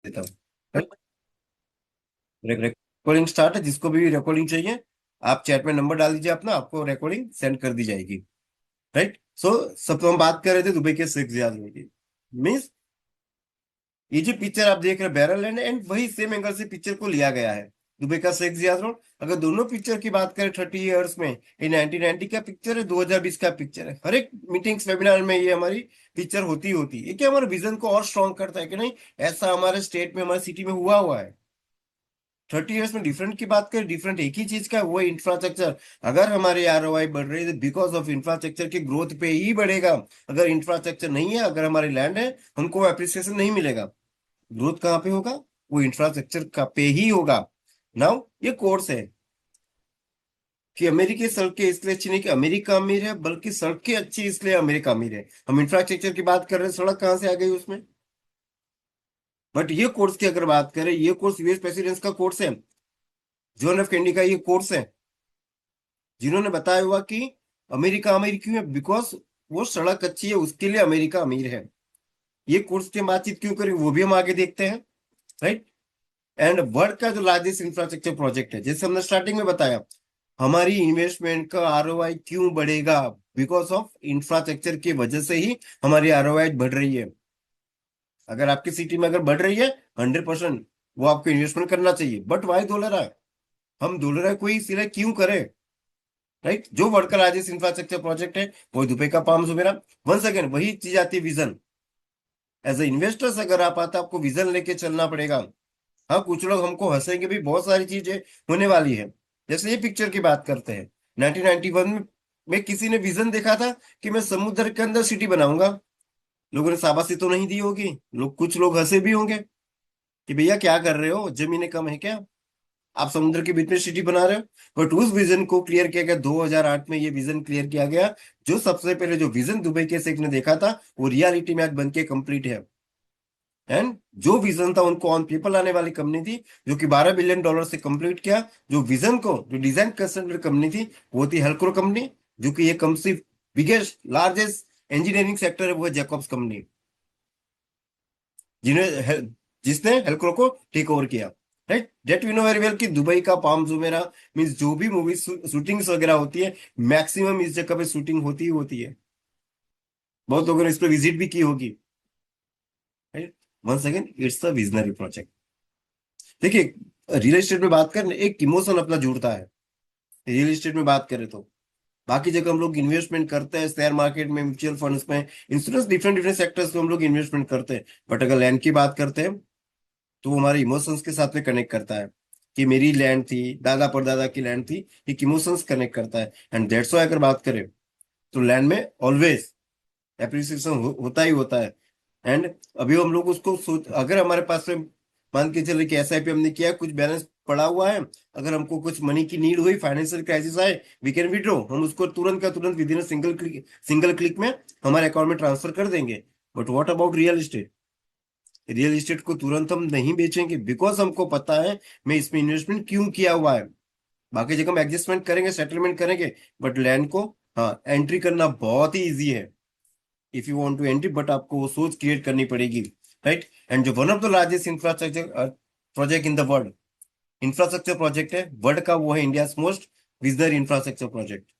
देता हूँ। Recording start है, जिसको भी रिकॉर्डिंग चाहिए आप चैट में नंबर डाल दीजिए अपना, आपको रिकॉर्डिंग सेंड कर दी जाएगी। राइट। सो सब तो हम बात कर रहे थे दुबई के शेख जियाद की। मीन्स ये जो पिक्चर आप देख रहे हैं बैरल लैंड, एंड वही सेम एंगल से पिक्चर को लिया गया है, दुबई का शेख जियाद रोड। अगर दोनों पिक्चर की बात करें 30 ईयर्स में, ये 1990 का पिक्चर है, 2020 का पिक्चर है। हर एक मीटिंग्स वेबिनार में ये हमारी पिक्चर होती होती है। ये क्या हमारे विजन को और स्ट्रॉन्ग करता है कि नहीं, ऐसा हमारे स्टेट में हमारी सिटी में हुआ हुआ है। 30 ईयर्स में डिफरेंट की बात करें, डिफरेंट एक ही चीज का, वो इंफ्रास्ट्रक्चर। अगर हमारे आरओआई बढ़ रही है बिकॉज ऑफ इंफ्रास्ट्रक्चर की ग्रोथ पे ही बढ़ेगा। अगर इंफ्रास्ट्रक्चर नहीं है, अगर हमारी लैंड है, हमको अप्रिसिएशन नहीं मिलेगा। ग्रोथ कहाँ पे होगा? वो इंफ्रास्ट्रक्चर का पे ही होगा। नाउ ये कोर्स है कि अमेरिकी सड़कें इसलिए अच्छी नहीं कि अमेरिका अमीर है, बल्कि सड़कें अच्छी इसलिए अमेरिका अमीर है। हम इंफ्रास्ट्रक्चर की बात कर रहे हैं, सड़क कहाँ से आ गई उसमें। बट ये कोर्स की अगर बात करें, ये कोर्स यूएस प्रेसिडेंट्स का कोर्स है, जॉन एफ कैंडी का ये कोर्स है, जिन्होंने बताया हुआ कि अमेरिका अमीर क्यों है, बिकॉज वो सड़क अच्छी है, उसके लिए अमेरिका अमीर है। ये कोर्स की हम बातचीत क्यों करें, वो भी हम आगे देखते हैं। राइट। एंड वर्ल्ड का जो लार्जेस्ट इंफ्रास्ट्रक्चर प्रोजेक्ट है, जैसे हमने स्टार्टिंग में बताया, हमारी इन्वेस्टमेंट का आरओआई क्यों बढ़ेगा, बिकॉज ऑफ इंफ्रास्ट्रक्चर की वजह से ही हमारी आरओआई बढ़ रही है। अगर आपकी सिटी में अगर बढ़ रही है 100%, वो आपको इन्वेस्टमेंट करना चाहिए। बट वाई डॉलर है, हम डॉलर कोई सिलेक्ट क्यों करें? राइट। जो वर्ल्ड का लार्जेस्ट इंफ्रास्ट्रक्चर प्रोजेक्ट है, वो दुबई का पाम जुमेरा। वंस अगेन वही चीज आती है, विजन। एज ए इन्वेस्टर्स अगर आप आते, आपको विजन लेके चलना पड़ेगा। हाँ, कुछ लोग हमको हंसेंगे भी, बहुत सारी चीजें होने वाली है। जैसे ये पिक्चर की बात करते हैं, 1991 में किसी ने विजन देखा था कि मैं समुद्र के अंदर सिटी बनाऊंगा। लोगों ने शाबाशी तो नहीं दी होगी, लोग कुछ लोग हंसे भी होंगे कि भैया क्या कर रहे हो, जमीनें कम है क्या, आप समुद्र के बीच में सिटी बना रहे हो। बट उस विजन को क्लियर किया गया 2008 में, ये विजन क्लियर किया गया। जो सबसे पहले जो विजन दुबई के शेख ने देखा था, वो रियलिटी में आज बन के कंप्लीट है। एंड जो विजन था उनको ऑन पेपर लाने वाली कंपनी थी, जो कि $12 बिलियन से कंप्लीट किया। जो विजन को जो डिजाइन कंसल्टेंट कंपनी थी, वो थी हेल्क्रो कंपनी, जो कि ये company biggest largest engineering sector है, वो है जैकब्स कंपनी, जिन्हें जिसने हेल्क्रो को टेक ओवर किया। Right. That we know very well कि दुबई का पाम जुमेरा मीन्स जो भी मूवी शूटिंग्स वगैरह होती है, मैक्सिमम इस जगह पे शूटिंग होती ही होती है। बहुत लोगों ने इस पर विजिट भी की होगी। Right. Once again it's a visionary project. देखिए, रियल एस्टेट में बात करें, एक इमोशन अपना जुड़ता है। रियल एस्टेट में बात करें तो बाकी जगह हम लोग इन्वेस्टमेंट करते हैं, शेयर मार्केट में, म्यूचुअल फंड्स में, इंश्योरेंस, डिफरेंट डिफरेंट सेक्टर्स में हम लोग इन्वेस्टमेंट करते हैं। बट अगर लैंड की बात करते हैं, तो वो हमारे इमोशंस के साथ में कनेक्ट करता है कि मेरी लैंड थी, दादा परदादा की लैंड थी। एक इमोशंस कनेक्ट करता है, एंड दैट्स व्हाई अगर बात करें तो लैंड में ऑलवेज एप्रिसिएशन होता ही होता है। एंड अभी हम लोग उसको सोच, अगर हमारे पास में मान के चले कि एसआईपी हमने किया है, कुछ बैलेंस पड़ा हुआ है, अगर हमको कुछ मनी की नीड हुई, फाइनेंशियल क्राइसिस आए, वी कैन विड्रॉ, हम उसको तुरंत का तुरंत विद इन सिंगल क्लिक में हमारे अकाउंट में ट्रांसफर कर देंगे। But what about real estate? Real estate को तुरंत हम नहीं बेचेंगे, बिकॉज हमको पता है मैं इसमें इन्वेस्टमेंट क्यों किया हुआ है। बाकी जगह हम एडजस्टमेंट करेंगे, सेटलमेंट करेंगे, बट लैंड को, हाँ, एंट्री करना बहुत ही ईजी है if you want to entry, but आपको वो सोच क्रिएट करनी पड़ेगी। राइट। एंड जो one of the largest infrastructure project in the world, infrastructure project है वर्ल्ड का, वो है India most visionary infrastructure project.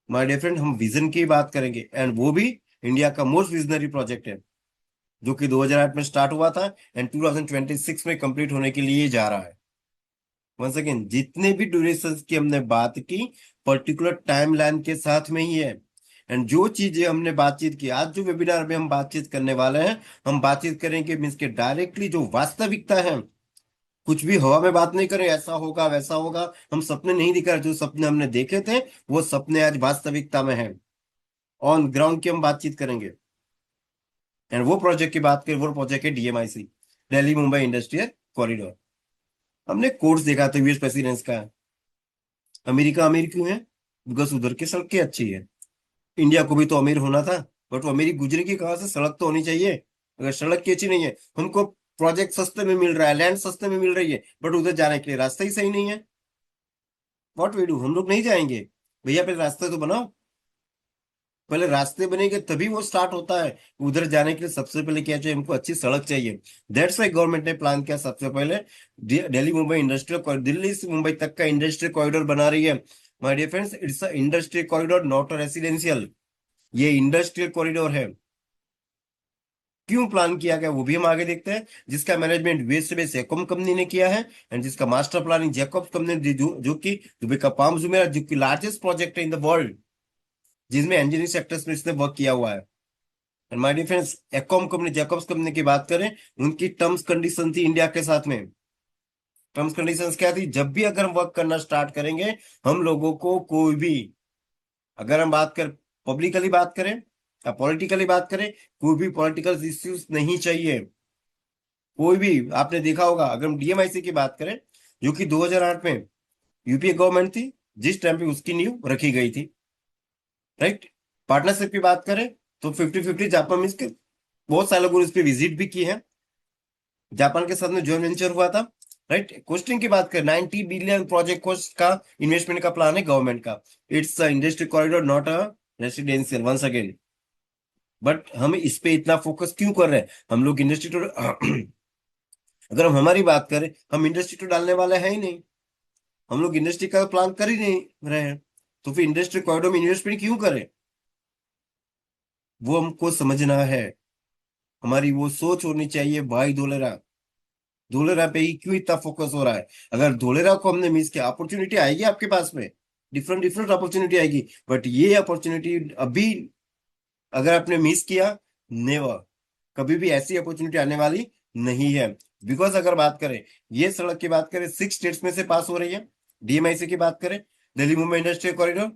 My dear friend, हम विजन की बात करेंगे, एंड वो भी इंडिया का मोस्ट विजनरी प्रोजेक्ट है, जो कि 2008 में स्टार्ट हुआ था, एंड 2026 में कंप्लीट होने के लिए जा रहा है। वंस अगेन जितने भी ड्यूरेशन की हमने बात की, पर्टिकुलर टाइम लाइन के साथ में ही है। एंड जो चीजें हमने बातचीत की, आज जो वेबिनार में हम बातचीत करने वाले हैं, हम बातचीत करेंगे मीन्स के डायरेक्टली जो वास्तविकता है। कुछ भी हवा में बात नहीं करें, ऐसा होगा वैसा होगा, हम सपने नहीं दिखा रहे। जो सपने हमने देखे थे, वो सपने आज वास्तविकता में है। ऑन ग्राउंड की हम बातचीत करेंगे। एंड वो प्रोजेक्ट की बात करें, वो प्रोजेक्ट है DMIC, Delhi Mumbai industrial corridor. हमने कोर्स देखा था यूएस प्रेसिडेंस का। अमेरिका अमीर क्यों है? बिकॉज उधर की सड़कें अच्छी है। इंडिया को भी तो अमीर होना था, बट वो अमीरी गुजरेगी कहाँ से? सड़क तो होनी चाहिए। अगर सड़क की अच्छी नहीं है, हमको प्रोजेक्ट सस्ते में मिल रहा है, लैंड सस्ते में मिल रही है, बट उधर जाने के लिए रास्ता ही सही नहीं है। व्हाट वी डू, हम लोग नहीं जाएंगे। भैया पहले रास्ता तो बनाओ। पहले रास्ते बनेंगे तभी वो स्टार्ट होता है। उधर जाने के लिए सबसे पहले क्या चाहिए, हमको अच्छी सड़क चाहिए। दैट्स वाई गवर्नमेंट ने प्लान किया सबसे पहले दिल्ली मुंबई इंडस्ट्रियल, दिल्ली से मुंबई तक का इंडस्ट्रियल कॉरिडोर बना रही है। My dear friends, it's a industrial corridor, not a residential. ये इंडस्ट्रियल कॉरिडोर है। क्यों प्लान किया गया वो भी हम आगे देखते हैं। जिसका मैनेजमेंट वेस्ट बेस एकम कंपनी ने किया है, एंड जिसका मास्टर प्लानिंग जैकब्स कंपनी ने, जो कि दुबई का पाम जुमेरा, जो कि लार्जेस्ट प्रोजेक्ट है इन द वर्ल्ड, जिसमें इंजीनियरिंग सेक्टर्स में इसने वर्क किया हुआ है। My dear friends, Aecom company, Jacobs company की बात करें, उनकी टर्म्स कंडीशन थी इंडिया के साथ में। टर्म्स कंडीशंस क्या थी, जब भी अगर हम वर्क करना स्टार्ट करेंगे, हम लोगों को कोई भी, अगर हम बात कर पब्लिकली बात करें या पॉलिटिकली बात करें, कोई भी पॉलिटिकल इश्यूज नहीं चाहिए। कोई भी, आपने देखा होगा, अगर हम डीएमआईसी की बात करें, जो कि 2008 में यूपीए गवर्नमेंट थी, जिस टाइम पे उसकी नींव रखी गई थी, राइट। पार्टनरशिप की बात करें तो 50-50 जापान में इसके बहुत सारे लोगों ने इस पे विजिट भी की है। जापान के साथ में जॉइंट वेंचर हुआ था, राइट। कोस्टिंग की बात करें, 90 बिलियन प्रोजेक्ट कॉस्ट का इन्वेस्टमेंट का प्लान है गवर्नमेंट का। It's industry corridor, not a residential, once again. But हम इस पे इतना फोकस क्यों कर रहे हैं, हम लोग इंडस्ट्री टू अगर हम हमारी बात करें, हम इंडस्ट्री टू डालने वाले हैं ही नहीं। हम लोग इंडस्ट्री का प्लान कर ही नहीं रहे हैं, तो फिर इंडस्ट्री कॉरिडोर में इन्वेस्टमेंट क्यों करें, वो हमको समझना है। हमारी वो सोच होनी चाहिए भाई। धोलेरा, धोलेरा पे ही क्यों इतना फोकस हो रहा है। अगर धोलेरा को हमने मिस किया, अपॉर्चुनिटी आएगी आपके पास में, डिफरेंट डिफरेंट अपॉर्चुनिटी आएगी, बट ये अपॉर्चुनिटी अभी अगर आपने मिस किया, नेवर, कभी भी ऐसी अपॉर्चुनिटी आने वाली नहीं है। बिकॉज अगर बात करें, ये सड़क की बात करें, 6 स्टेट्स में से पास हो रही है। डीएमआईसी की बात करें, दिल्ली मुंबई इंडस्ट्रियल कॉरिडोर।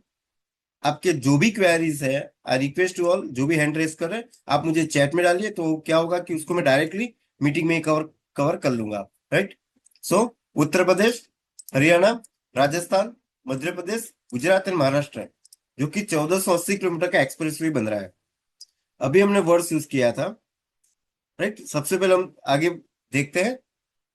आपके जो भी क्वेरीज है, आई रिक्वेस्ट टू ऑल, जो भी हैंड रेस कर रहे हैं, आप मुझे चैट में डालिए, तो क्या होगा कि उसको मैं डायरेक्टली मीटिंग में कवर कवर कर लूंगा, right. So Uttar Pradesh, Haryana, Rajasthan, Madhya Pradesh, Gujarat and Maharashtra है, जो कि 1480 किलोमीटर का एक्सप्रेस वे बन रहा है। अभी हमने वर्ड्स यूज किया था, राइट। सबसे पहले हम आगे देखते हैं,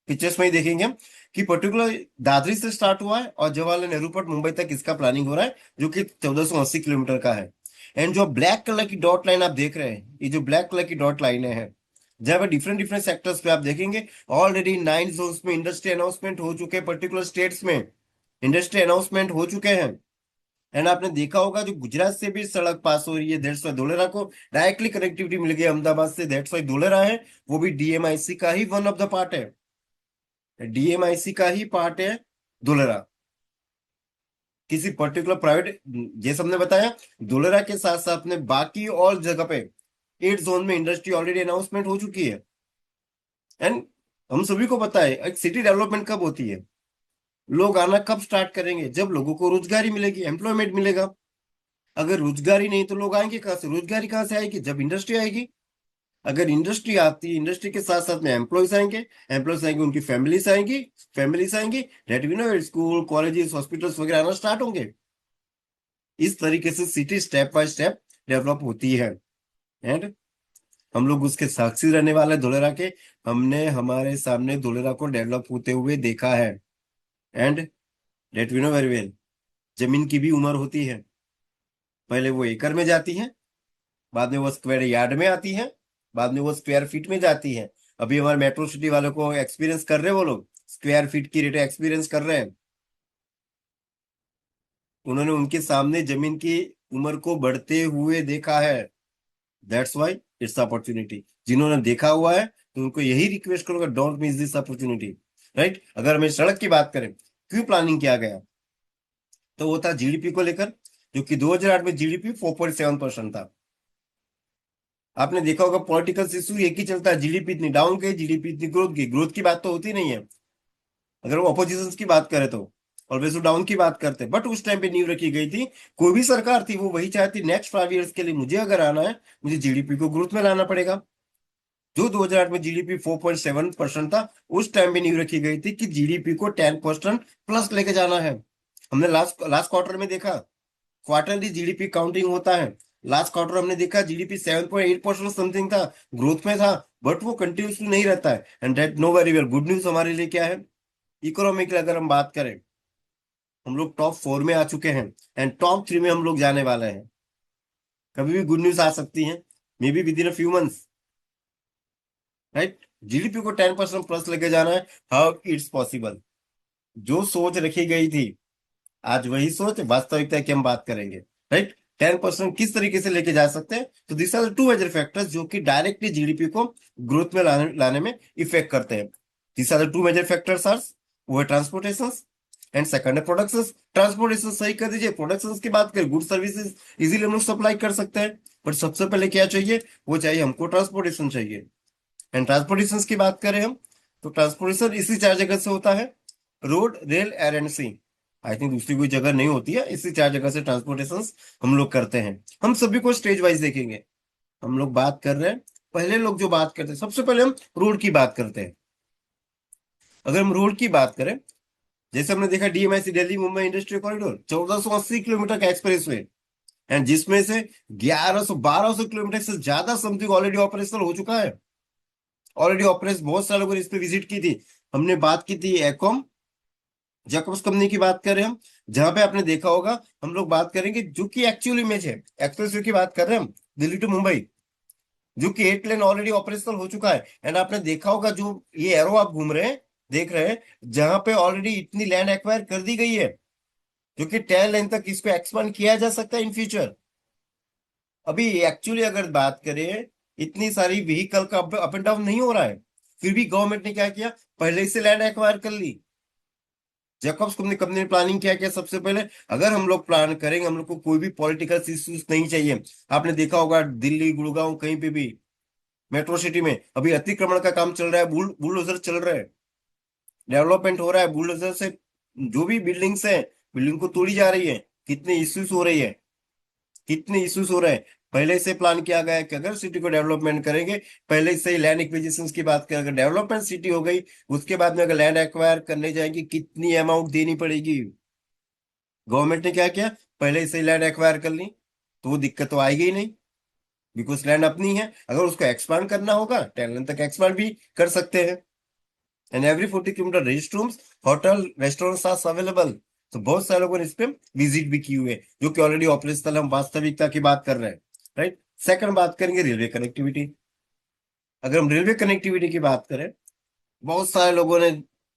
पिक्चर्स में ही देखेंगे हम, कि पर्टिकुलर दादरी से स्टार्ट हुआ है और जवाहरलाल नेहरू पोर्ट मुंबई तक इसका प्लानिंग हो रहा है, जो कि 1480 किलोमीटर का है। एंड जो ब्लैक कलर की डॉट लाइन आप देख रहे हैं, ये जो ब्लैक कलर की डॉट लाइनें हैं, जहां पर डिफरेंट डिफरेंट सेक्टर्स पे आप देखेंगे, ऑलरेडी 9 जोन्स में इंडस्ट्री अनाउंसमेंट हो चुके हैं, पर्टिकुलर स्टेट्स में इंडस्ट्री अनाउंसमेंट हो चुके हैं। एंड आपने देखा होगा, जो गुजरात से भी सड़क पास हो रही है, दैट्स वाई धोलेरा को डायरेक्टली कनेक्टिविटी मिल गई अहमदाबाद से, दैट्स वाई धोलेरा है, वो भी डीएमआईसी का ही वन ऑफ द पार्ट है। डीएमआईसी का ही पार्ट है धोलेरा, किसी पर्टिकुलर प्राइवेट, जैसे हमने बताया, धोलेरा के साथ साथ में बाकी और जगह पे 8 जोन में इंडस्ट्री ऑलरेडी अनाउंसमेंट हो चुकी है। एंड हम सभी को पता है, एक सिटी डेवलपमेंट कब होती है, लोग आना कब स्टार्ट करेंगे, जब लोगों को रोजगारी मिलेगी, एम्प्लॉयमेंट मिलेगा। अगर रोजगारी नहीं तो लोग आएंगे कहाँ से, रोजगारी कहाँ से आएगी, जब इंडस्ट्री आएगी। अगर इंडस्ट्री आती, इंडस्ट्री के साथ साथ में एम्प्लॉयज आएंगे, एम्प्लॉयज आएंगे, उनकी फैमिलीज आएंगी, that we know, school colleges hospitals वगैरह आना स्टार्ट होंगे। इस तरीके से city step by step develop होती है। एंड हम लोग उसके साक्षी रहने वाले धोलेरा के। हमने हमारे सामने धोलेरा को डेवलप होते हुए देखा है। And that we know very well, जमीन की भी उम्र होती है। पहले वो एकड़ में जाती है, बाद में वो स्क्वायर यार्ड में आती है, बाद में वो स्क्वायर फीट में जाती है। अभी हमारे मेट्रो सिटी वालों को एक्सपीरियंस कर रहे हैं, वो लोग स्क्वायर फीट की रेट एक्सपीरियंस कर रहे हैं। उन्होंने उनके सामने जमीन की उम्र को बढ़ते हुए देखा है। That's why it's opportunity. जिन्होंने देखा हुआ है, तो उनको यही रिक्वेस्ट करूंगा, don't miss this opportunity, right. अगर हमें सड़क की बात करें, क्यों प्लानिंग किया गया, तो वो था जीडीपी को लेकर, जो कि 2008 में जीडीपी 4.7% था। आपने देखा होगा, पॉलिटिकल इशू एक ही चलता है, जीडीपी इतनी डाउन गई, जीडीपी इतनी ग्रोथ की, ग्रोथ की बात तो होती नहीं है। अगर वो अपोजिशन की बात करें तो ऑलवेज डाउन की बात करते हैं। बट उस टाइम पे नींव रखी गई थी, कोई भी सरकार थी वो वही चाहती, नेक्स्ट 5 इयर्स के लिए मुझे अगर आना है, मुझे जीडीपी को ग्रोथ में लाना पड़ेगा। जो 2008 में जीडीपी 4.7% था, उस टाइम पे नींव रखी गई थी कि जीडीपी को 10% प्लस लेके जाना है। हमने लास्ट लास्ट क्वार्टर में देखा, क्वार्टरली जीडीपी काउंटिंग होता है। लास्ट क्वार्टर हमने देखा जीडीपी 7.8% समथिंग था, ग्रोथ में था, बट वो कंटिन्यूसली नहीं रहता है। And that no very well, good news हमारे लिए क्या है, इकोनॉमिक अगर हम बात करें, हम लोग टॉप 4 में आ चुके हैं, एंड टॉप 3 में हम लोग जाने वाले हैं। कभी भी गुड न्यूज आ सकती है, may be with in a few months, right. GDP को 10% प्लस लेके जाना है, हाउ इट्स पॉसिबल। जो सोच रखी गई थी, आज वही सोच वास्तविकता की हम बात करेंगे, राइट। 10% किस तरीके से लेके जा सकते हैं, तो this are two major factors जो कि डायरेक्टली जीडीपी को ग्रोथ में लाने में इफेक्ट करते हैं। This are two major factors are, वो है ट्रांसपोर्टेशन एंड सेकंड है प्रोडक्शन। ट्रांसपोर्टेशन सही कर दीजिए, प्रोडक्शन की बात करें, गुड सर्विसेज इजीली हम लोग सप्लाई कर सकते हैं, बट सबसे पहले क्या चाहिए, वो चाहिए हमको ट्रांसपोर्टेशन चाहिए। एंड ट्रांसपोर्टेशन की बात करें हम, तो ट्रांसपोर्टेशन इसी चार जगह से होता है, road, rail, air and sea. I think दूसरी कोई जगह नहीं होती है, इसी चार जगह से ट्रांसपोर्टेशन हम लोग करते हैं। हम सभी को स्टेज वाइज देखेंगे। हम लोग बात कर रहे हैं, पहले लोग जो बात करते हैं, सबसे पहले हम रोड की बात करते हैं। अगर हम रोड की बात करें, जैसे हमने देखा DMIC Delhi Mumbai industrial corridor 1480 kilometre का एक्सप्रेस वे, एंड जिसमें से 1100 1200 किलोमीटर से ज्यादा समथिंग ऑलरेडी ऑपरेशनल हो चुका है। ऑलरेडी ऑपरेशन, बहुत सारे लोगों ने इस पे विजिट की थी। हमने बात की थी एकॉम जैकब्स कंपनी की बात करें हम, जहां पे आपने देखा होगा, हम लोग बात करेंगे जो कि एक्चुअल इमेज है, एक्सप्रेस वे की बात कर रहे हैं हम, दिल्ली टू मुंबई, जो कि 8 लेन ऑलरेडी ऑपरेशनल हो चुका है। एंड आपने देखा होगा जो ये एरो आप घूम रहे हैं, देख रहे हैं, जहां पे ऑलरेडी इतनी लैंड एक्वायर कर दी गई है, जो कि 10 लेन तक इसको एक्सपांड किया जा सकता है इन फ्यूचर। अभी एक्चुअली अगर बात करें, इतनी सारी व्हीकल का अप एंड डाउन नहीं हो रहा है, फिर भी गवर्नमेंट ने क्या किया, पहले ही से लैंड एक्वायर कर ली। जैकब्स कंपनी कंपनी ने प्लानिंग क्या किया, सबसे पहले अगर हम लोग प्लान करेंगे, हम लोग को कोई भी पॉलिटिकल इश्यूज नहीं चाहिए। आपने देखा होगा दिल्ली, गुड़गांव, कहीं पे भी मेट्रो सिटी में अभी अतिक्रमण का काम चल रहा है, बुलडोजर चल रहा है, डेवलपमेंट हो रहा है, बुलडोजर से जो भी बिल्डिंग्स है, बिल्डिंग को तोड़ी जा रही है। कितने इश्यूज हो रही है, कितने इश्यूज हो रहे हैं। पहले से प्लान किया गया है कि अगर सिटी को डेवलपमेंट करेंगे, पहले से ही लैंड एक्विजिशन की बात करें, अगर डेवलपमेंट सिटी हो गई, उसके बाद में अगर लैंड एक्वायर करने जाएंगे, कितनी अमाउंट देनी पड़ेगी। गवर्नमेंट ने क्या किया, पहले से ही लैंड एक्वायर कर ली, तो वो दिक्कत तो आएगी ही नहीं, बिकॉज लैंड अपनी है। अगर उसको एक्सपांड करना होगा, 10 लेन तक एक्सपांड भी कर सकते हैं। And every 40 kilometre rest rooms, hotel, restaurants are available. तो बहुत सारे लोगों ने इस पे विजिट भी की हुई है, जो कि ऑलरेडी ऑपरेशनल, हम वास्तविकता की बात कर रहे हैं, राइट। सेकंड बात करेंगे रेलवे कनेक्टिविटी। अगर हम रेलवे कनेक्टिविटी की बात करें, बहुत सारे लोगों ने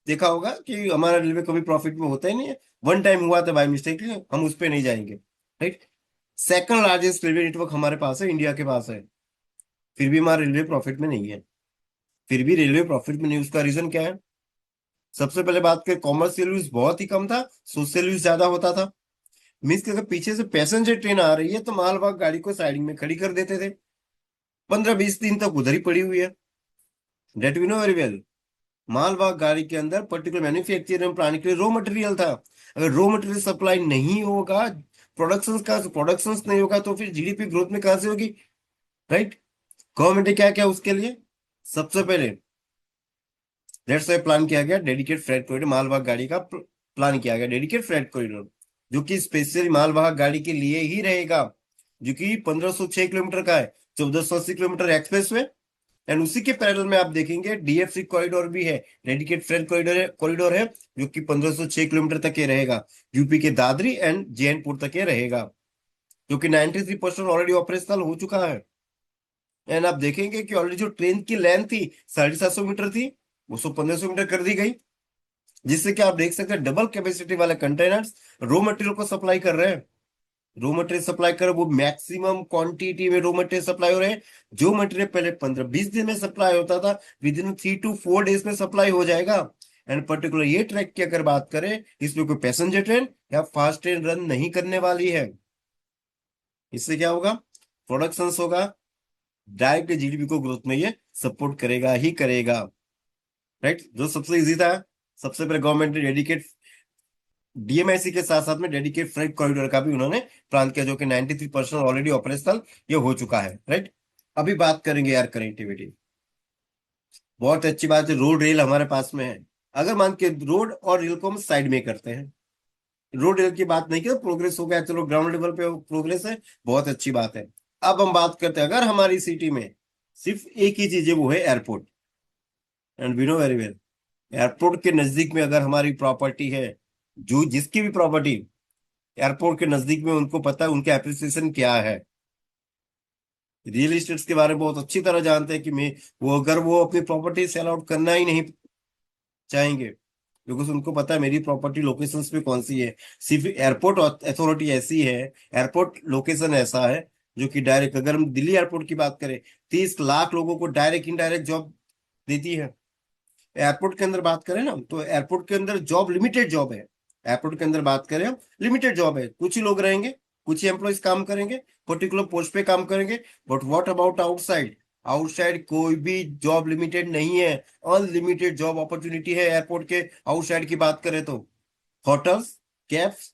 देखा होगा कि हमारा रेलवे कभी प्रॉफिट में होता ही नहीं है। वन टाइम हुआ था बाय मिस्टेक, हम उस पर नहीं जाएंगे, right. Second largest railway network हमारे पास है, इंडिया के पास है, फिर भी हमारा रेलवे प्रॉफिट में नहीं है। फिर भी रेलवे प्रॉफिट में नहीं, उसका रीजन क्या है। सबसे पहले बात करें, कॉमर्शियल यूज बहुत ही कम था, सोशल यूज ज्यादा होता था। मीन्स कि अगर पीछे से पैसेंजर ट्रेन आ रही है, तो मालवाहक गाड़ी को साइडिंग में खड़ी कर देते थे, 15-20 दिन तक उधर ही पड़ी हुई है। That we know very well. मालवाहक गाड़ी के अंदर पर्टिकुलर मैन्युफैक्चरिंग प्लांट के लिए रॉ मटेरियल था। अगर रॉ मटेरियल सप्लाई नहीं होगा, प्रोडक्शन नहीं होगा, तो फिर जीडीपी ग्रोथ में कहां से होगी, राइट। गवर्नमेंट ने क्या किया उसके लिए, सबसे पहले दैट्स वाई प्लान किया गया डेडिकेट फ्रेट कॉरिडोर, मालवाहक गाड़ी का प्लान किया गया डेडिकेट फ्रेट कॉरिडोर, जो कि स्पेशली मालवाहक गाड़ी के लिए ही रहेगा, जो कि 1506 किलोमीटर का है, 1480 किलोमीटर एक्सप्रेस वे। एंड उसी के पैरेलल में आप देखेंगे डीएफसी कॉरिडोर भी है, डेडिकेट फ्रेट कॉरिडोर है, जो कि 1506 किलोमीटर तक ये रहेगा, यूपी के दादरी एंड जैनपुर तक ये रहेगा, जो कि 93% ऑलरेडी ऑपरेशनल हो चुका है। एंड आप देखेंगे कि ऑलरेडी जो ट्रेन की लेंथ थी 750 मीटर थी, वो 1500 मीटर कर दी गई, जिससे कि आप देख सकते हैं डबल कैपेसिटी वाले कंटेनर्स रो मटेरियल को सप्लाई कर रहे हैं। रो मटेरियल सप्लाई कर, वो मैक्सिमम क्वांटिटी में रो मटेरियल सप्लाई हो रहे हैं। जो मटेरियल पहले 15-20 दिन में सप्लाई होता था, विद इन 3 to 4 डेज में सप्लाई हो जाएगा। एंड पर्टिकुलर ये ट्रैक की अगर बात करें, इसमें कोई पैसेंजर ट्रेन या फास्ट ट्रेन रन नहीं करने वाली है। इससे क्या होगा, प्रोडक्शन होगा, डायरेक्ट जीडीपी को ग्रोथ में ये सपोर्ट करेगा ही करेगा, राइट। जो सबसे इजी था, सबसे पहले गवर्नमेंट ने डेडिकेट डीएमआईसी के साथ साथ में डेडिकेट फ्रेट कॉरिडोर का भी उन्होंने प्लान किया, जो कि 93% ऑलरेडी ऑपरेशनल ये हो चुका है, राइट। अभी बात करेंगे एयर कनेक्टिविटी। बहुत अच्छी बात है, रोड रेल हमारे पास में है। अगर मान के रोड और रेल को हम साइड में करते हैं, रोड रेल की बात नहीं की, तो प्रोग्रेस हो गया, चलो ग्राउंड लेवल पे प्रोग्रेस है, बहुत अच्छी बात है। अब हम बात करते हैं, अगर हमारी सिटी में सिर्फ एक ही चीज है, वो है airport. And we know very well, airport के नजदीक में अगर हमारी प्रॉपर्टी है, जो जिसकी भी प्रॉपर्टी एयरपोर्ट के नजदीक में, उनको पता है उनके एप्रिसिएशन क्या है। रियल इस्टेट्स के बारे में बहुत अच्छी तरह जानते हैं कि मैं वो अगर वो अपनी प्रॉपर्टी सेल आउट करना ही नहीं चाहेंगे, बिकॉज उनको पता है मेरी प्रॉपर्टी लोकेशंस पे कौन सी है। सिर्फ एयरपोर्ट अथॉरिटी ऐसी है, एयरपोर्ट लोकेशन ऐसा है जो कि डायरेक्ट, अगर हम दिल्ली एयरपोर्ट की बात करें, 30 लाख लोगों को डायरेक्ट इनडायरेक्ट जॉब देती है। एयरपोर्ट के अंदर बात करें ना, तो एयरपोर्ट के अंदर जॉब लिमिटेड जॉब है। एयरपोर्ट के अंदर बात करें हम, लिमिटेड जॉब है, कुछ ही लोग रहेंगे, कुछ ही एम्प्लॉयज काम करेंगे, पर्टिकुलर पोस्ट पे काम करेंगे। But what about outside? Outside कोई भी जॉब लिमिटेड नहीं है, अनलिमिटेड जॉब अपॉर्चुनिटी है एयरपोर्ट के आउटसाइड की बात करें तो। होटल्स, कैब्स,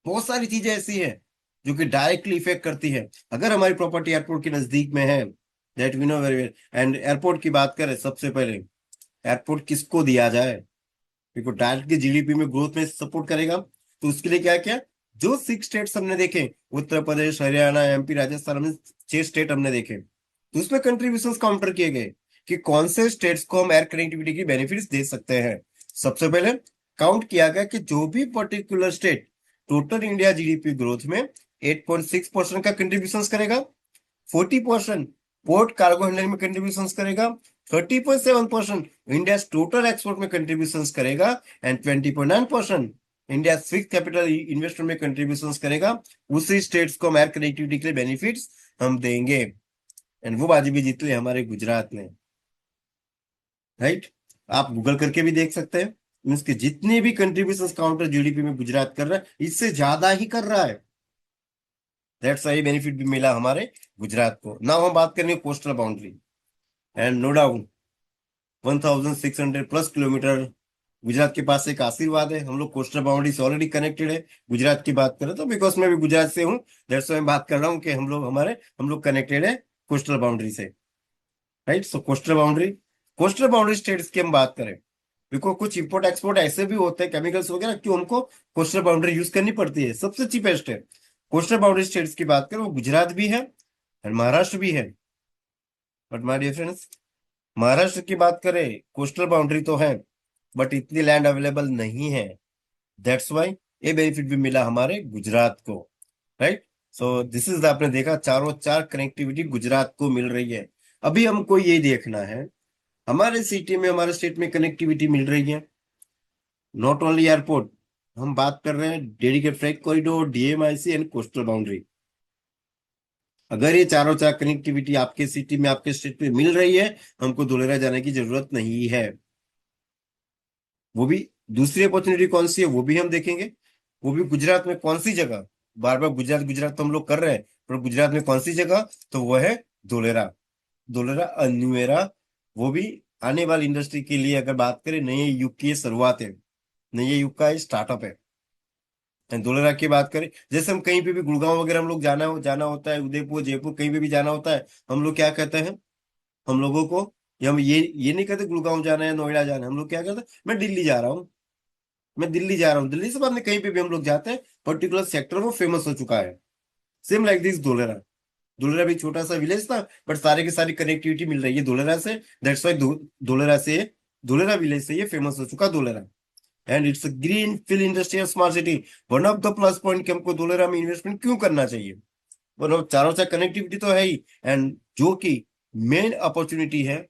बहुत सारी चीजें ऐसी है जो कि डायरेक्टली इफेक्ट करती है। अगर हमारी प्रॉपर्टी एयरपोर्ट के नजदीक में है, that we know very well. And airport की बात करें, सबसे पहले एयरपोर्ट किसको दिया जाए? देखो डायरेक्टली जीडीपी में ग्रोथ में सपोर्ट करेगा, तो उसके लिए क्या क्या, जो 6 स्टेट्स हमने देखे, उत्तर प्रदेश, हरियाणा, एमपी, राजस्थान, हमने 6 स्टेट हमने देखे, तो उसमें कंट्रीब्यूशन काउंटर किए गए कि कौन से स्टेट्स को हम एयर कनेक्टिविटी की बेनिफिट्स दे सकते हैं। सबसे पहले काउंट किया गया कि जो भी particular state total India GDP growth में 8.6% का कंट्रीब्यूशन करेगा, 40% पोर्ट कार्गो हैंडलिंग में कंट्रीब्यूशन करेगा, 30.7% इंडिया टोटल एक्सपोर्ट में कंट्रीब्यूशन करेगा, and 20.9% India fix capital investment में कंट्रीब्यूशन करेगा। उसी स्टेट्स को हम एयर कनेक्टिविटी के लिए बेनिफिट्स हम देंगे। एंड वो बाजी भी जीत ली हमारे गुजरात ने, राइट। आप गूगल करके भी देख सकते हैं, उसके जितने भी कंट्रीब्यूशन काउंटर जीडीपी में गुजरात कर रहा है, इससे ज्यादा ही कर रहा है। दैट्स वाई बेनिफिट भी मिला हमारे गुजरात को। नाउ हम बात करेंगे coastal boundary. And no doubt 1600+ kilometre Gujarat के पास एक आशीर्वाद है। हम लोग कोस्टल बाउंड्री से ऑलरेडी कनेक्टेड है। गुजरात की बात करें तो बिकॉज मैं भी गुजरात से हूँ, दैट्स वाई मैं बात कर रहा हूँ कि हम लोग कनेक्टेड है कोस्टल बाउंड्री से, राइट। सो कोस्टल बाउंड्री स्टेट्स की हम बात करें, बिकॉज कुछ इंपोर्ट एक्सपोर्ट ऐसे भी होते हैं केमिकल्स वगैरह, क्यों हमको कोस्टल बाउंड्री यूज करनी पड़ती है, सबसे चीपेस्ट है। कोस्टल बाउंड्री स्टेट्स की बात करें, वो गुजरात भी है और महाराष्ट्र भी है। But my dear friends, Maharashtra की बात करें, कोस्टल बाउंड्री तो है बट इतनी लैंड अवेलेबल नहीं है। दैट्स वाई ये बेनिफिट भी मिला हमारे गुजरात को, राइट। सो दिस इज, आपने देखा चारों चार कनेक्टिविटी गुजरात को मिल रही है। अभी हमको ये देखना है हमारे सिटी में, हमारे स्टेट में कनेक्टिविटी मिल रही है, नॉट ओनली एयरपोर्ट, हम बात कर रहे हैं dedicated freight corridor, DMIC and coastal boundary. अगर ये चारों चार कनेक्टिविटी आपके सिटी में, आपके स्टेट में मिल रही है, हमको धुलेरा जाने की जरूरत नहीं है। वो भी दूसरी अपॉर्चुनिटी कौन सी है वो भी हम देखेंगे, वो भी गुजरात में कौन सी जगह। बार बार गुजरात गुजरात तो हम लोग कर रहे हैं, पर गुजरात में कौन सी जगह, तो वो है धोलेरा। धोलेरा अन्युएरा, वो भी आने वाली इंडस्ट्री के लिए अगर बात करें, नए युग की ये शुरुआत है, नए युग का स्टार्टअप है। धोलेरा की बात करें, जैसे हम कहीं पे भी गुड़गांव वगैरह हम लोग जाना होता है, उदयपुर, जयपुर, कहीं पे भी जाना होता है, हम लोग क्या कहते हैं, हम लोगों को, हम ये नहीं कहते गुड़गांव जाना है, नोएडा जाना है, हम लोग क्या कहते हैं, मैं दिल्ली जा रहा हूँ, मैं दिल्ली जा रहा हूँ। दिल्ली से बाद में कहीं पे भी हम लोग जाते हैं, पर्टिकुलर सेक्टर वो फेमस हो चुका है। Same like this Dholera. Dholera भी छोटा सा विलेज था, बट सारे की सारी कनेक्टिविटी मिल रही है धोलेरा से। दैट्स वाई धोलेरा से, धोलेरा विलेज से ये फेमस हो चुका Dholera. And it's green field industrial smart city. One of the plus point कि हमको धोलेरा में इन्वेस्टमेंट क्यों करना चाहिए, वन ऑफ, चारों से कनेक्टिविटी तो है ही, एंड जो कि मेन अपॉर्चुनिटी है,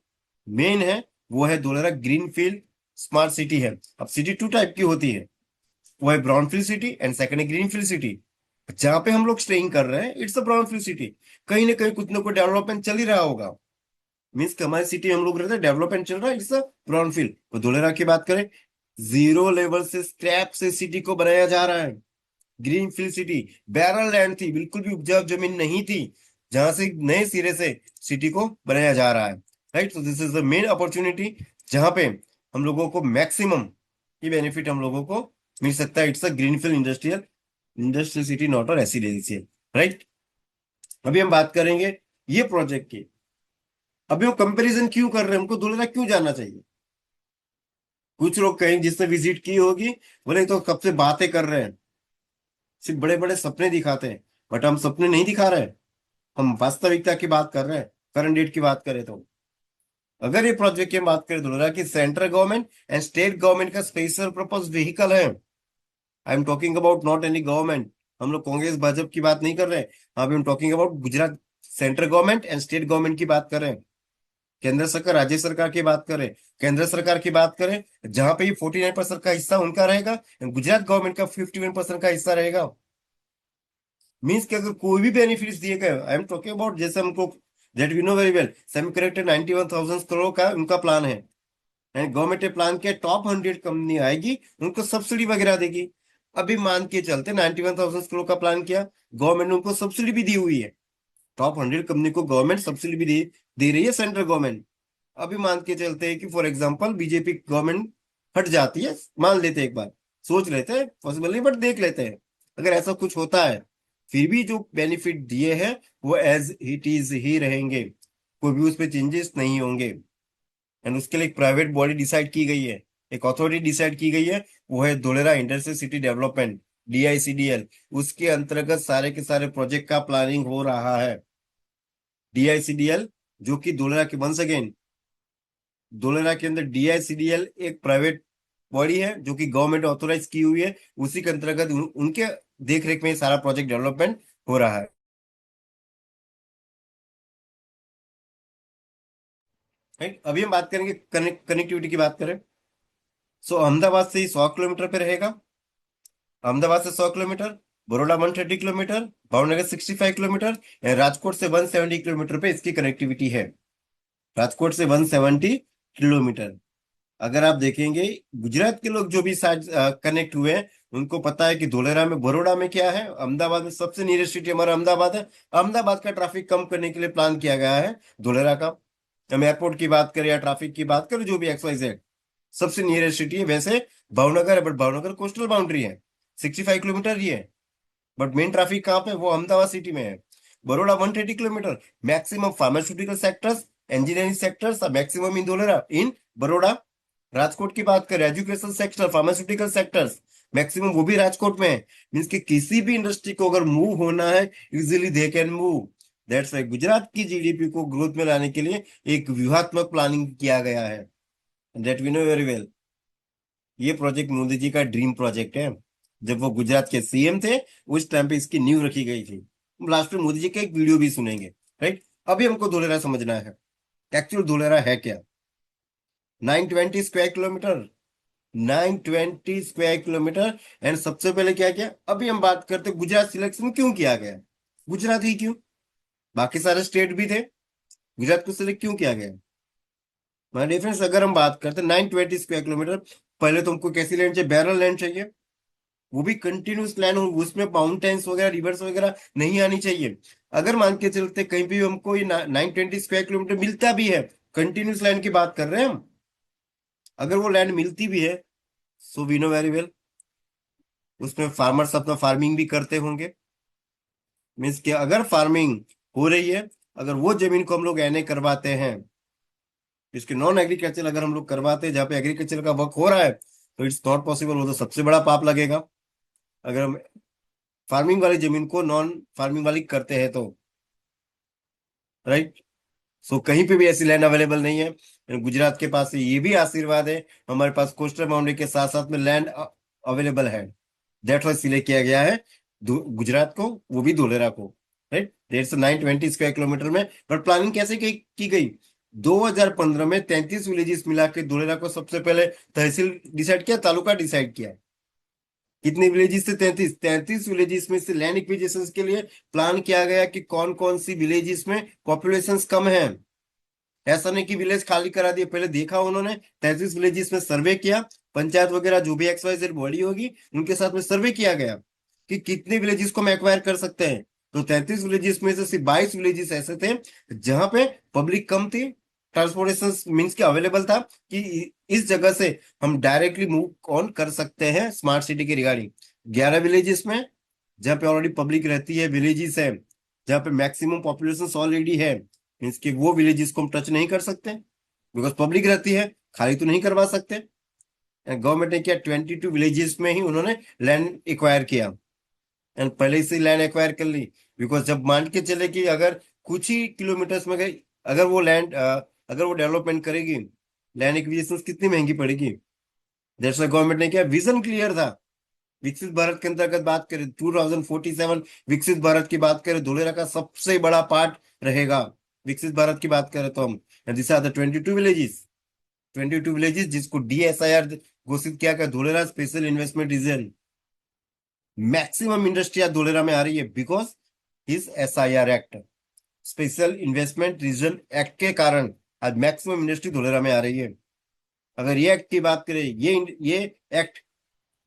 मेन है, वो है Dholera green field smart city है। अब सिटी 2 टाइप की होती है, वो है brown field city and second है ग्रीन फील्ड सिटी। जहां पे हम लोग स्टेइंग कर रहे हैं, it's a brown field city. कहीं ना कहीं कुछ ना कुछ डेवलपमेंट चल ही रहा होगा, मीन्स हमारी सिटी हम लोग रहते हैं, डेवलपमेंट चल रहा है, इट्स अ ब्राउन फील्ड। तो धोलेरा की बात करें, जीरो लेवल से स्क्रैप से सिटी को बनाया जा रहा है। Green field city, barrel land थी, बिल्कुल भी उपजाऊ जमीन नहीं थी, जहां से नए सिरे से सिटी को बनाया जा रहा है, राइट। तो this is the main opportunity जहां पे हम लोगों को मैक्सिमम ये बेनिफिट हम लोगों को मिल सकता है। It's a green field industrial city, not और रेसिडेंशियल, राइट। अभी हम बात करेंगे ये प्रोजेक्ट की। अभी हम कंपैरिजन क्यों कर रहे हैं, हमको धुलेरा क्यों जाना चाहिए। कुछ लोग कहीं जिसने विजिट की होगी, बोले तो कब से बातें कर रहे हैं, सिर्फ बड़े बड़े सपने दिखाते हैं, बट हम सपने नहीं दिखा रहे हैं, हम वास्तविकता की बात कर रहे हैं। करंट डेट की बात करें तो, अगर ये प्रोजेक्ट की हम बात करें धुलेरा की, central government and state government का स्पेशल पर्पज व्हीकल है। I am talking about not any government, हम लोग कांग्रेस भाजपा की बात नहीं कर रहे हैं, अभी हम talking about Gujarat central government and state government की बात करें, केंद्र सरकार राज्य सरकार की बात करें, केंद्र सरकार की बात करें जहां पे 49% का हिस्सा उनका रहेगा, गुजरात गवर्नमेंट का 51% का हिस्सा रहेगा। मीन्स कि अगर कोई भी बेनिफिट्स दिए गए, आई एम टॉकिंग अबाउट, जैसे हमको that we know very well, semiconductor 91,000 crore का उनका प्लान है, एंड गवर्नमेंट ने प्लान किया टॉप 100 कंपनी आएगी उनको सब्सिडी वगैरह देगी। अभी मान के चलते 91,000 करोड़ का प्लान किया, गवर्नमेंट ने उनको सब्सिडी भी दी हुई है, टॉप 100 कंपनी को गवर्नमेंट सब्सिडी भी दे रही है, सेंट्रल गवर्नमेंट। अभी मान के चलते हैं कि फॉर एग्जाम्पल बीजेपी गवर्नमेंट हट जाती है, मान लेते हैं एक बार, सोच लेते हैं, पॉसिबल नहीं बट देख लेते हैं, अगर ऐसा कुछ होता है, फिर भी जो बेनिफिट दिए हैं वो एज इट इज ही रहेंगे, कोई भी उस पर चेंजेस नहीं होंगे। एंड उसके लिए एक प्राइवेट बॉडी डिसाइड की गई है, एक अथॉरिटी डिसाइड की गई है, वो है Dholera industrial city development, DICDL। उसके अंतर्गत सारे के सारे प्रोजेक्ट का प्लानिंग हो रहा है। DICDL जो कि धोलेरा के, वंस अगेन, धोलेरा के अंदर DICDL एक प्राइवेट बॉडी है जो कि गवर्नमेंट ऑथोराइज की हुई है, उसी के अंतर्गत उनके देख रेख में ये सारा प्रोजेक्ट डेवलपमेंट हो रहा है। राइट, अभी हम बात करेंगे कनेक्टिविटी की बात करें। सो अहमदाबाद से ही 100 किलोमीटर पे रहेगा, अहमदाबाद से 100 kilometre, Baroda 130 kilometre, Bhavnagar 65 kilometre, Rajkot से 170 किलोमीटर पे इसकी कनेक्टिविटी है। राजकोट से 170 किलोमीटर। अगर आप देखेंगे गुजरात के लोग जो भी साथ कनेक्ट हुए हैं उनको पता है कि धोलेरा में, बड़ौदा में क्या है, अहमदाबाद में सबसे नियरेस्ट सिटी हमारा अहमदाबाद है। अहमदाबाद का ट्रैफिक कम करने के लिए प्लान किया गया है धोलेरा का। हम एयरपोर्ट की बात करें या ट्रैफिक की बात करें, जो भी XYZ सबसे नियरेस्ट सिटी है। वैसे भावनगर है, बट भावनगर कोस्टल बाउंड्री है, 65 किलोमीटर ही है, बट मेन ट्रैफिक कहाँ पे, वो अहमदाबाद सिटी में है। Baroda 130 kilometre, maximum pharmaceutical sectors, engineering sectors maximum in Dholera, in Baroda. Rajkot की बात करें, education sector, pharmaceutical sectors maximum वो भी राजकोट में है। मीन्स कि किसी भी इंडस्ट्री को अगर मूव होना है, easily they can move. That's why Gujarat की GDP को ग्रोथ में लाने के लिए एक व्यूहात्मक प्लानिंग किया गया है, that we know very well. ये प्रोजेक्ट मोदी जी का ड्रीम प्रोजेक्ट है, जब वो गुजरात के CM थे उस टाइम पे इसकी नींव रखी गई थी। लास्ट में मोदी जी का एक वीडियो भी सुनेंगे। राइट, अभी हमको धोलेरा समझना है, एक्चुअल धोलेरा है क्या। 920 square kilometre, 920 square kilometre. And सबसे पहले क्या किया, अभी हम बात करते हैं गुजरात सिलेक्शन क्यों किया गया, गुजरात ही क्यों, बाकी सारे स्टेट भी थे, गुजरात को सिलेक्ट क्यों किया गया। माय डिफरेंस, अगर हम बात करते हैं 920 स्क्वायर किलोमीटर, पहले तो हमको कैसी लैंड चाहिए, बैरल लैंड चाहिए, वो भी कंटिन्यूस लैंड हो, उसमें माउंटेन्स वगैरह रिवर्स वगैरह नहीं आनी चाहिए। अगर मान के चलते कहीं भी हमको ये 920 स्क्वायर किलोमीटर मिलता भी है, कंटिन्यूस लैंड की बात कर रहे हैं हम, अगर वो लैंड मिलती भी है, so we know very well उसमें फार्मर्स अपना फार्मिंग भी करते होंगे। मीन्स कि अगर फार्मिंग हो रही है, अगर वो जमीन को हम लोग NA करवाते हैं, इसके नॉन एग्रीकल्चर अगर हम लोग करवाते हैं जहाँ पे एग्रीकल्चर का वर्क हो रहा है, तो इट्स नॉट पॉसिबल, वो तो सबसे बड़ा पाप लगेगा। अगर हम फार्मिंग वाली जमीन को नॉन फार्मिंग वाली करते हैं तो, राइट। सो कहीं पे भी ऐसी लैंड अवेलेबल नहीं है, गुजरात के पास ये भी आशीर्वाद है, हमारे पास कोस्टल बाउंड्री के साथ साथ में लैंड अवेलेबल है। दैट वाज सिलेक्ट किया गया है गुजरात को, वो भी धोलेरा को। राइट, 920 स्क्वायर किलोमीटर में। पर प्लानिंग कैसे की गई, 2015 में 33 विलेजेस मिला के धोलेरा को सबसे पहले तहसील डिसाइड किया, तालुका डिसाइड किया। कितने विलेजेस थे, 33 विलेजेस में से लैंड एक्विजिशन के लिए प्लान किया गया कि कौन कौन सी विलेजेस में पॉपुलेशन कम है। ऐसा नहीं कि विलेज खाली करा दिए, पहले देखा उन्होंने, 33 विलेजेस में सर्वे किया, पंचायत वगैरह जो भी XYZ बॉडी होगी उनके साथ में सर्वे किया गया कि कितने विलेजेस को हम एक्वायर कर सकते हैं। तो 33 विलेजेस में से सिर्फ 22 विलेजेस ऐसे थे जहां पे पब्लिक कम थी, ट्रांसपोर्टेशन मीन्स के अवेलेबल था कि इस जगह से हम डायरेक्टली मूव ऑन कर सकते हैं स्मार्ट सिटी के रिगार्डिंग। 11 विलेजेस में जहाँ पे ऑलरेडी पब्लिक रहती है, विलेजेस है जहाँ पे मैक्सिमम पॉपुलेशन ऑलरेडी है, मीन्स कि वो विलेजेस को हम टच नहीं कर सकते बिकॉज पब्लिक रहती है, खाली तो नहीं करवा सकते। गवर्नमेंट ने किया, 22 विलेजेस में ही उन्होंने लैंड एक्वायर किया, एंड पहले से लैंड एक्वायर कर ली। बिकॉज जब मान के चले कि अगर कुछ ही किलोमीटर्स में गई, अगर वो लैंड अगर वो डेवलपमेंट करेगी, लैंड एक्विजिशन कितनी महंगी पड़ेगी। दैट्स व्हाई गवर्नमेंट ने किया, विजन क्लियर था विकसित भारत के अंतर्गत बात करें 2047 विकसित भारत की बात करें, धोलेरा का सबसे बड़ा पार्ट रहेगा। विकसित भारत की बात करें तो हम, this are the 22 villages, 22 villages जिसको DSIR घोषित किया गया, Dholera special investment region. Maximum industry आज धोलेरा में आ रही है बिकॉज इस SIR act, special investment region act के कारण आज मैक्सिमम इंडस्ट्री धोलेरा में आ रही है। अगर ये एक्ट की बात करें, ये एक्ट,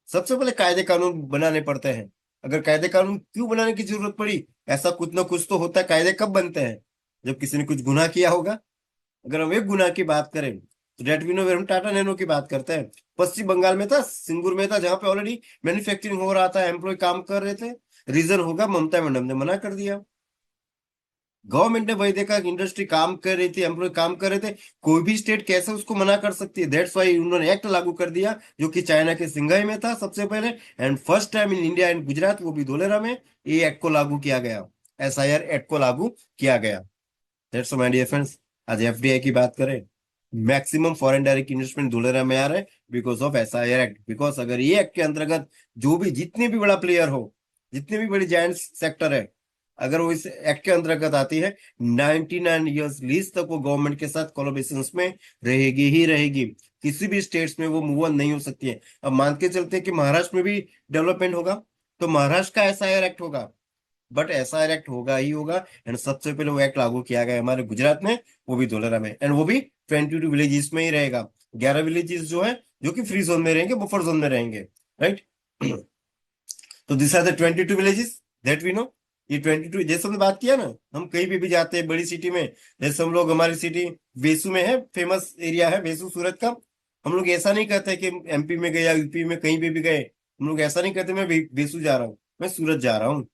सबसे पहले कायदे कानून बनाने पड़ते हैं। अगर कायदे कानून क्यों बनाने की जरूरत पड़ी, ऐसा कुछ ना कुछ तो होता है। कायदे कब बनते हैं, जब किसी ने कुछ गुनाह किया होगा। अगर हम एक गुनाह की बात करें तो डेट विनो हम टाटा नैनो की बात करते हैं। पश्चिम बंगाल में था, सिंगूर में था, जहां पे ऑलरेडी मैन्युफैक्चरिंग हो रहा था, एम्प्लॉय काम कर रहे थे। रीजन होगा, ममता मैडम ने मना कर दिया। गवर्नमेंट ने वही देखा कि इंडस्ट्री काम कर रही थी, एम्प्लॉय काम कर रहे थे, कोई भी स्टेट कैसे उसको मना कर सकती है। दैट्स वाई उन्होंने एक्ट लागू कर दिया, जो कि चाइना के सिंघाई में था सबसे पहले, and first time in India and Gujarat, वो भी धोलेरा में ये एक्ट को लागू किया गया। SIR एक्ट को लागू किया गया। That's my dear friends. आज FDI की बात करें, maximum foreign direct investment Dholera में आ रहा है because of SIR act. Because अगर ये एक्ट के अंतर्गत जो भी जितने भी बड़ा प्लेयर हो, जितने भी बड़ी जायंट सेक्टर है, अगर वो इस एक्ट के अंतर्गत आती है, 99 ईयर्स लीज तक वो गवर्नमेंट के साथ कोलैबोरेशन में रहेगी ही रहेगी। किसी भी स्टेट्स में वो मूव ऑन नहीं हो सकती है। अब मान के चलते हैं कि महाराष्ट्र में भी डेवलपमेंट होगा, तो महाराष्ट्र का SIR एक्ट होगा, बट SIR एक्ट होगा ही होगा। एंड सबसे पहले वो एक्ट लागू किया गया हमारे गुजरात में, वो भी धोलेरा में, एंड वो भी 22 विलेजेस में ही रहेगा। 11 विलेजेस जो है, जो कि फ्री जोन में रहेंगे, बफर जोन में रहेंगे, राइट। तो this are the 22 villages that we know. ये 22, जैसे हमने बात किया ना, हम कहीं भी जाते हैं बड़ी सिटी में, जैसे हम लोग, हमारी सिटी वेसू में है, फेमस एरिया है वेसू सूरत का। हम लोग ऐसा नहीं कहते कि MP में गए या UP में कहीं भी गए, हम लोग ऐसा नहीं कहते मैं वेसू जा रहा हूँ, मैं सूरत जा रहा हूँ।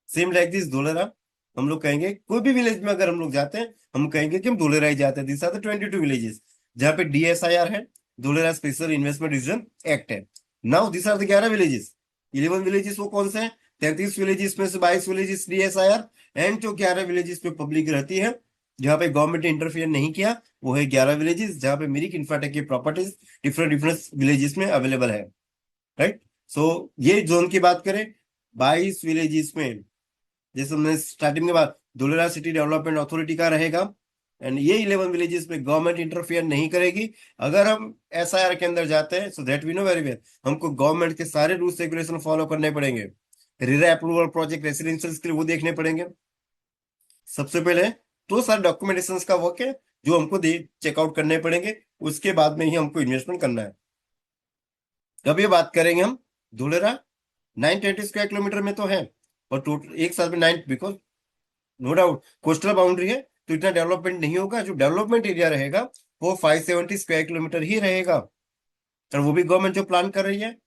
सेम लाइक दिस धोलेरा, हम लोग कहेंगे कोई भी विलेज में अगर हम लोग जाते हैं, हम कहेंगे कि हम धोलेरा ही जाते हैं। दिस आर द 22 विलेजेस जहाँ पे DSIR है, Dholera special investment region act है। Now this are the 11 villages. 11 villages वो कौन से हैं? 33 विलेजेस में से 22 विलेजेस DSIR, एंड जो 11 विलेजेस पे पब्लिक रहती है, जहाँ पे गवर्नमेंट ने इंटरफियर नहीं किया, वो है 11 विलेजेस जहाँ पे मिरिक इंफ्राटेक की प्रॉपर्टीज डिफरेंट डिफरेंट विलेजेस में अवेलेबल है, राइट। सो ये जोन की बात करें, 22 विलेजेस में, जैसे हमने स्टार्टिंग में बात, धोलेरा सिटी डेवलपमेंट अथॉरिटी का रहेगा, एंड ये 11 विलेजेस में गवर्नमेंट इंटरफियर नहीं करेगी। अगर हम SIR के अंदर जाते हैं, so that we know very well, हमको गवर्नमेंट के सारे रूल्स रेगुलेशन फॉलो करने पड़ेंगे। रेरा अप्रूवल प्रोजेक्ट रेसिडेंशियल के लिए वो देखने पड़ेंगे सबसे पहले। तो सारे डॉक्यूमेंटेशन का वर्क है जो हमको चेकआउट करने पड़ेंगे, उसके बाद में ही हमको इन्वेस्टमेंट करना है। अब ये बात करेंगे हम, धोलेरा 920 स्क्वायर किलोमीटर में तो है, और टोटल एक साल में 9, because no doubt coastal boundary है, तो इतना डेवलपमेंट नहीं होगा। जो डेवलपमेंट एरिया रहेगा वो 570 स्क्वायर किलोमीटर ही रहेगा, और वो भी गवर्नमेंट जो प्लान कर रही है,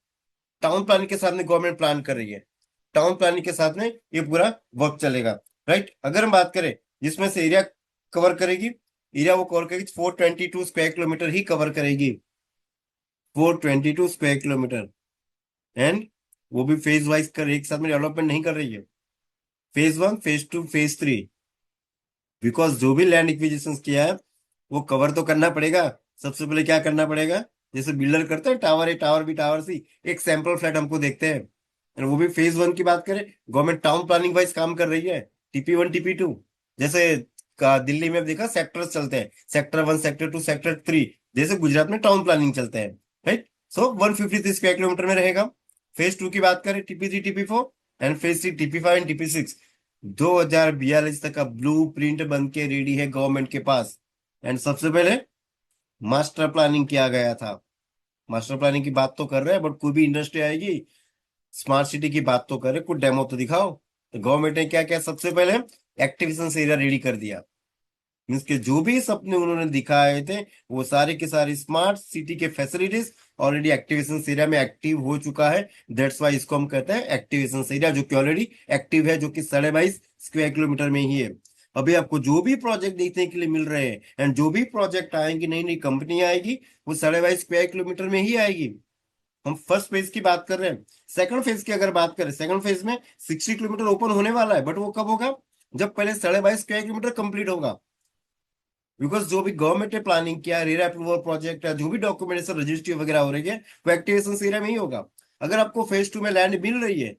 टाउन प्लानिंग के साथ में गवर्नमेंट प्लान कर रही है, टाउन प्लानिंग के साथ में ये पूरा वर्क चलेगा, राइट। अगर हम बात करें जिसमें से एरिया कवर करेगी, एरिया वो कवर करेगी 422 स्क्वायर किलोमीटर ही कवर करेगी, 422 स्क्वायर किलोमीटर। एंड वो भी फेज वाइज कर, एक साथ में डेवलपमेंट नहीं कर रही है, फेज 1, फेज 2, फेज 3। बिकॉज जो भी लैंड एक्विजिशन किया है वो कवर तो करना पड़ेगा। सबसे पहले क्या करना पड़ेगा, जैसे बिल्डर करते हैं, टावर है, टावर भी टावर सी, एक सैंपल फ्लैट हमको देखते हैं। और वो भी फेज 1 की बात करें, गवर्नमेंट टाउन प्लानिंग वाइज काम कर रही है, TP1 TP2, जैसे दिल्ली में देखा सेक्टर्स चलते हैं, सेक्टर 1, सेक्टर 2, सेक्टर 3, जैसे गुजरात में टाउन प्लानिंग चलते हैं, राइट। सो 153 स्क्वायर किलोमीटर में रहेगा। फेज 2 की बात करें, TP3 TP4, and phase 3 TP5 and TP6, 2042 तक का ब्लू प्रिंट बन के रेडी है गवर्नमेंट के पास। एंड सबसे पहले मास्टर प्लानिंग किया गया था। मास्टर प्लानिंग की बात तो कर रहे हैं, बट कोई भी इंडस्ट्री आएगी, स्मार्ट सिटी की बात तो करे, कुछ डेमो तो दिखाओ। तो गवर्नमेंट ने क्या किया, सबसे पहले एक्टिवेशन एरिया रेडी कर दिया। मीन्स के जो भी सपने उन्होंने दिखाए थे, वो सारे के सारे स्मार्ट सिटी के फैसिलिटीज ऑलरेडी एक्टिवेशन एरिया में एक्टिव हो चुका है। दैट्स वाई इसको हम कहते हैं एक्टिवेशन एरिया, जो कि ऑलरेडी एक्टिव है, जो कि 22.5 स्क्वायर किलोमीटर में ही है। अभी आपको जो भी प्रोजेक्ट देखने के लिए मिल रहे हैं, एंड जो भी प्रोजेक्ट आएंगी, नई नई कंपनी आएगी, वो 22.5 स्क्वायर किलोमीटर में ही आएगी। हम फर्स्ट फेज की बात कर रहे हैं। सेकंड फेज की अगर बात करें, सेकंड फेज में 60 किलोमीटर ओपन होने वाला है, बट वो कब होगा, जब पहले 22.5 स्क्वायर किलोमीटर कंप्लीट होगा। बिकॉज जो भी गवर्नमेंट ने प्लानिंग किया, रेरा अप्रूवल प्रोजेक्ट है, जो भी डॉक्यूमेंटेशन रजिस्ट्री वगैरह हो रही है, वो एक्टिवेशन एरिया में ही होगा। अगर आपको फेज 2 में लैंड मिल रही है,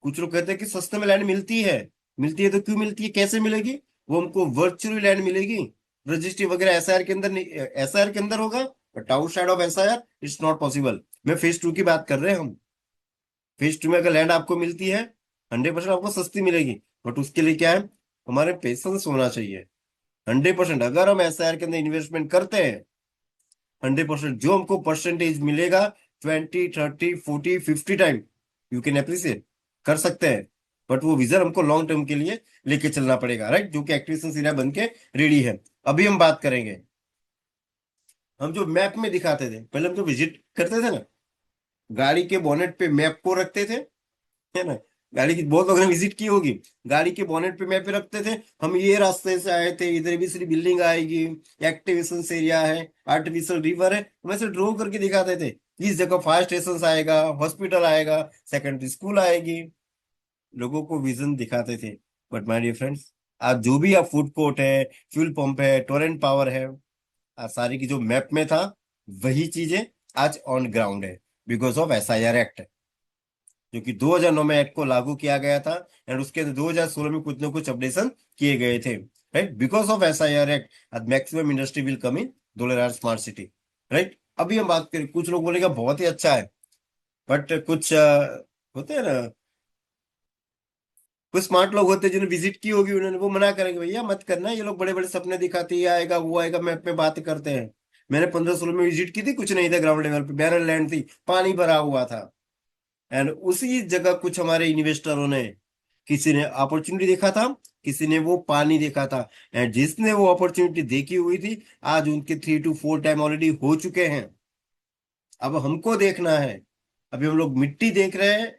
कुछ लोग कहते हैं कि सस्ते में लैंड मिलती है तो क्यों मिलती है, कैसे मिलेगी? वो हमको वर्चुअली लैंड मिलेगी, रजिस्ट्री वगैरह एसआईआर के अंदर नहीं, एसआईआर के अंदर होगा, but outside of SIR it's not possible. मैं फेज 2 की बात कर रहे हैं हम। फेज 2 में अगर लैंड आपको मिलती है, 100% आपको सस्ती मिलेगी, बट उसके लिए क्या है, हमारे पेशेंस होना चाहिए। 100% अगर हम एसआईआर के अंदर इन्वेस्टमेंट करते हैं, 100% जो हमको परसेंटेज मिलेगा, 20, 30, 40, 50 टाइम, यू कैन अप्रिशिएट कर सकते हैं। बट वो विजन हमको लॉन्ग टर्म के लिए लेके चलना पड़ेगा, राइट, जो कि एक्टिवेशन सीरिया बन के रेडी है। अभी हम बात करेंगे, हम जो मैप में दिखाते थे पहले, हम जो विजिट करते थे ना, गाड़ी के बोनेट पे मैप को रखते थे, है ना, गाड़ी की बहुत लोगों ने विजिट की होगी, गाड़ी के बोनेट पे मैप रखते थे, हम ये रास्ते से आए थे, इधर भी सिर्फ बिल्डिंग आएगी, एक्टिवेशन एरिया है, आर्टिफिशियल रिवर है, वैसे ड्रॉ करके दिखाते थे, इस जगह फायर स्टेशन आएगा, हॉस्पिटल आएगा, सेकेंडरी स्कूल आएगी, लोगों को विजन दिखाते थे। बट माय डियर फ्रेंड्स, आज जो भी आप फूड कोर्ट है, फ्यूल पंप है, टोरेंट पावर है, आज सारी की जो मैप में था वही चीजें आज ऑन ग्राउंड है, बिकॉज ऑफ एसआईआर एक्ट, जो कि 2009 में एक्ट को लागू किया गया था, एंड उसके 2016 में कुछ ना कुछ अपडेशन किए गए थे, right, because of SIR act आज maximum industry will come in Dholera smart city, right. अभी हम बात करें, कुछ लोग बोलेगा बहुत ही अच्छा है, बट कुछ होते हैं ना, कुछ स्मार्ट लोग होते हैं जिन्होंने विजिट की होगी, उन्होंने वो मना करेंगे, भैया मत करना, ये लोग बड़े बड़े सपने दिखाते, ये आएगा वो आएगा, मैप में बात करते हैं। मैंने 15-16 में विजिट की थी, कुछ नहीं था ग्राउंड लेवल पे, बैरन लैंड थी, पानी भरा हुआ था, एंड उसी जगह कुछ हमारे इन्वेस्टरों ने, किसी ने अपॉर्चुनिटी देखा था, किसी ने वो पानी देखा था, एंड जिसने वो अपॉर्चुनिटी देखी हुई थी, आज उनके 3 to 4 टाइम ऑलरेडी हो चुके हैं। अब हमको देखना है, अभी हम लोग मिट्टी देख रहे हैं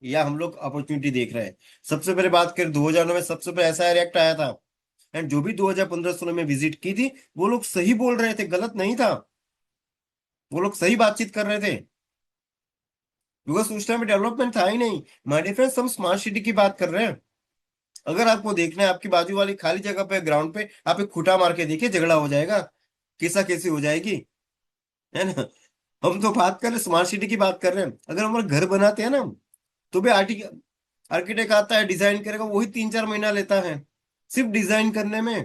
या हम लोग अपॉर्चुनिटी देख रहे हैं। सबसे पहले बात करें, 2009 में सबसे पहले ऐसा रिएक्ट आया था, एंड जो भी 2015-16 में विजिट की थी, वो लोग सही बोल रहे थे, गलत नहीं था, वो लोग सही बातचीत कर रहे थे, बिकॉज उस टाइम डेवलपमेंट था ही नहीं। माय डिफरेंस, हम स्मार्ट सिटी की बात कर रहे हैं। अगर आपको देखना है, आपकी बाजू वाली खाली जगह पे, ग्राउंड पे आप एक खुटा मार के देखिए, झगड़ा हो जाएगा, कैसा कैसी हो जाएगी, है ना। हम तो बात कर रहे स्मार्ट सिटी की बात कर रहे हैं। अगर हमारा घर बनाते हैं ना, तो भी आर्किटेक्ट आता है, डिजाइन करेगा, वही 3-4 महीना लेता है सिर्फ डिजाइन करने में।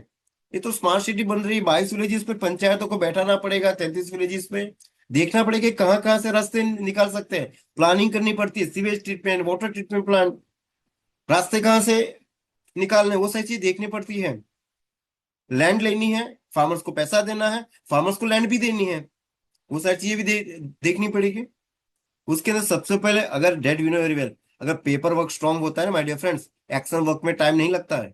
ये तो स्मार्ट सिटी बन रही है, 22 विलेजेस पे पंचायतों को बैठाना पड़ेगा, 33 विलेजेस पे देखना पड़ेगा कहाँ कहाँ से रास्ते निकाल सकते हैं, प्लानिंग करनी पड़ती है, sewage treatment, water treatment plant, रास्ते कहाँ से निकालने, वो सारी चीज देखनी पड़ती है। लैंड लेनी है, फार्मर्स को पैसा देना है, फार्मर्स को लैंड भी देनी है, वो सारी चीजें भी देखनी पड़ेगी। उसके अंदर सबसे पहले, अगर that you know very well, अगर पेपर वर्क स्ट्रांग होता है ना my dear friends, action work में टाइम नहीं लगता है।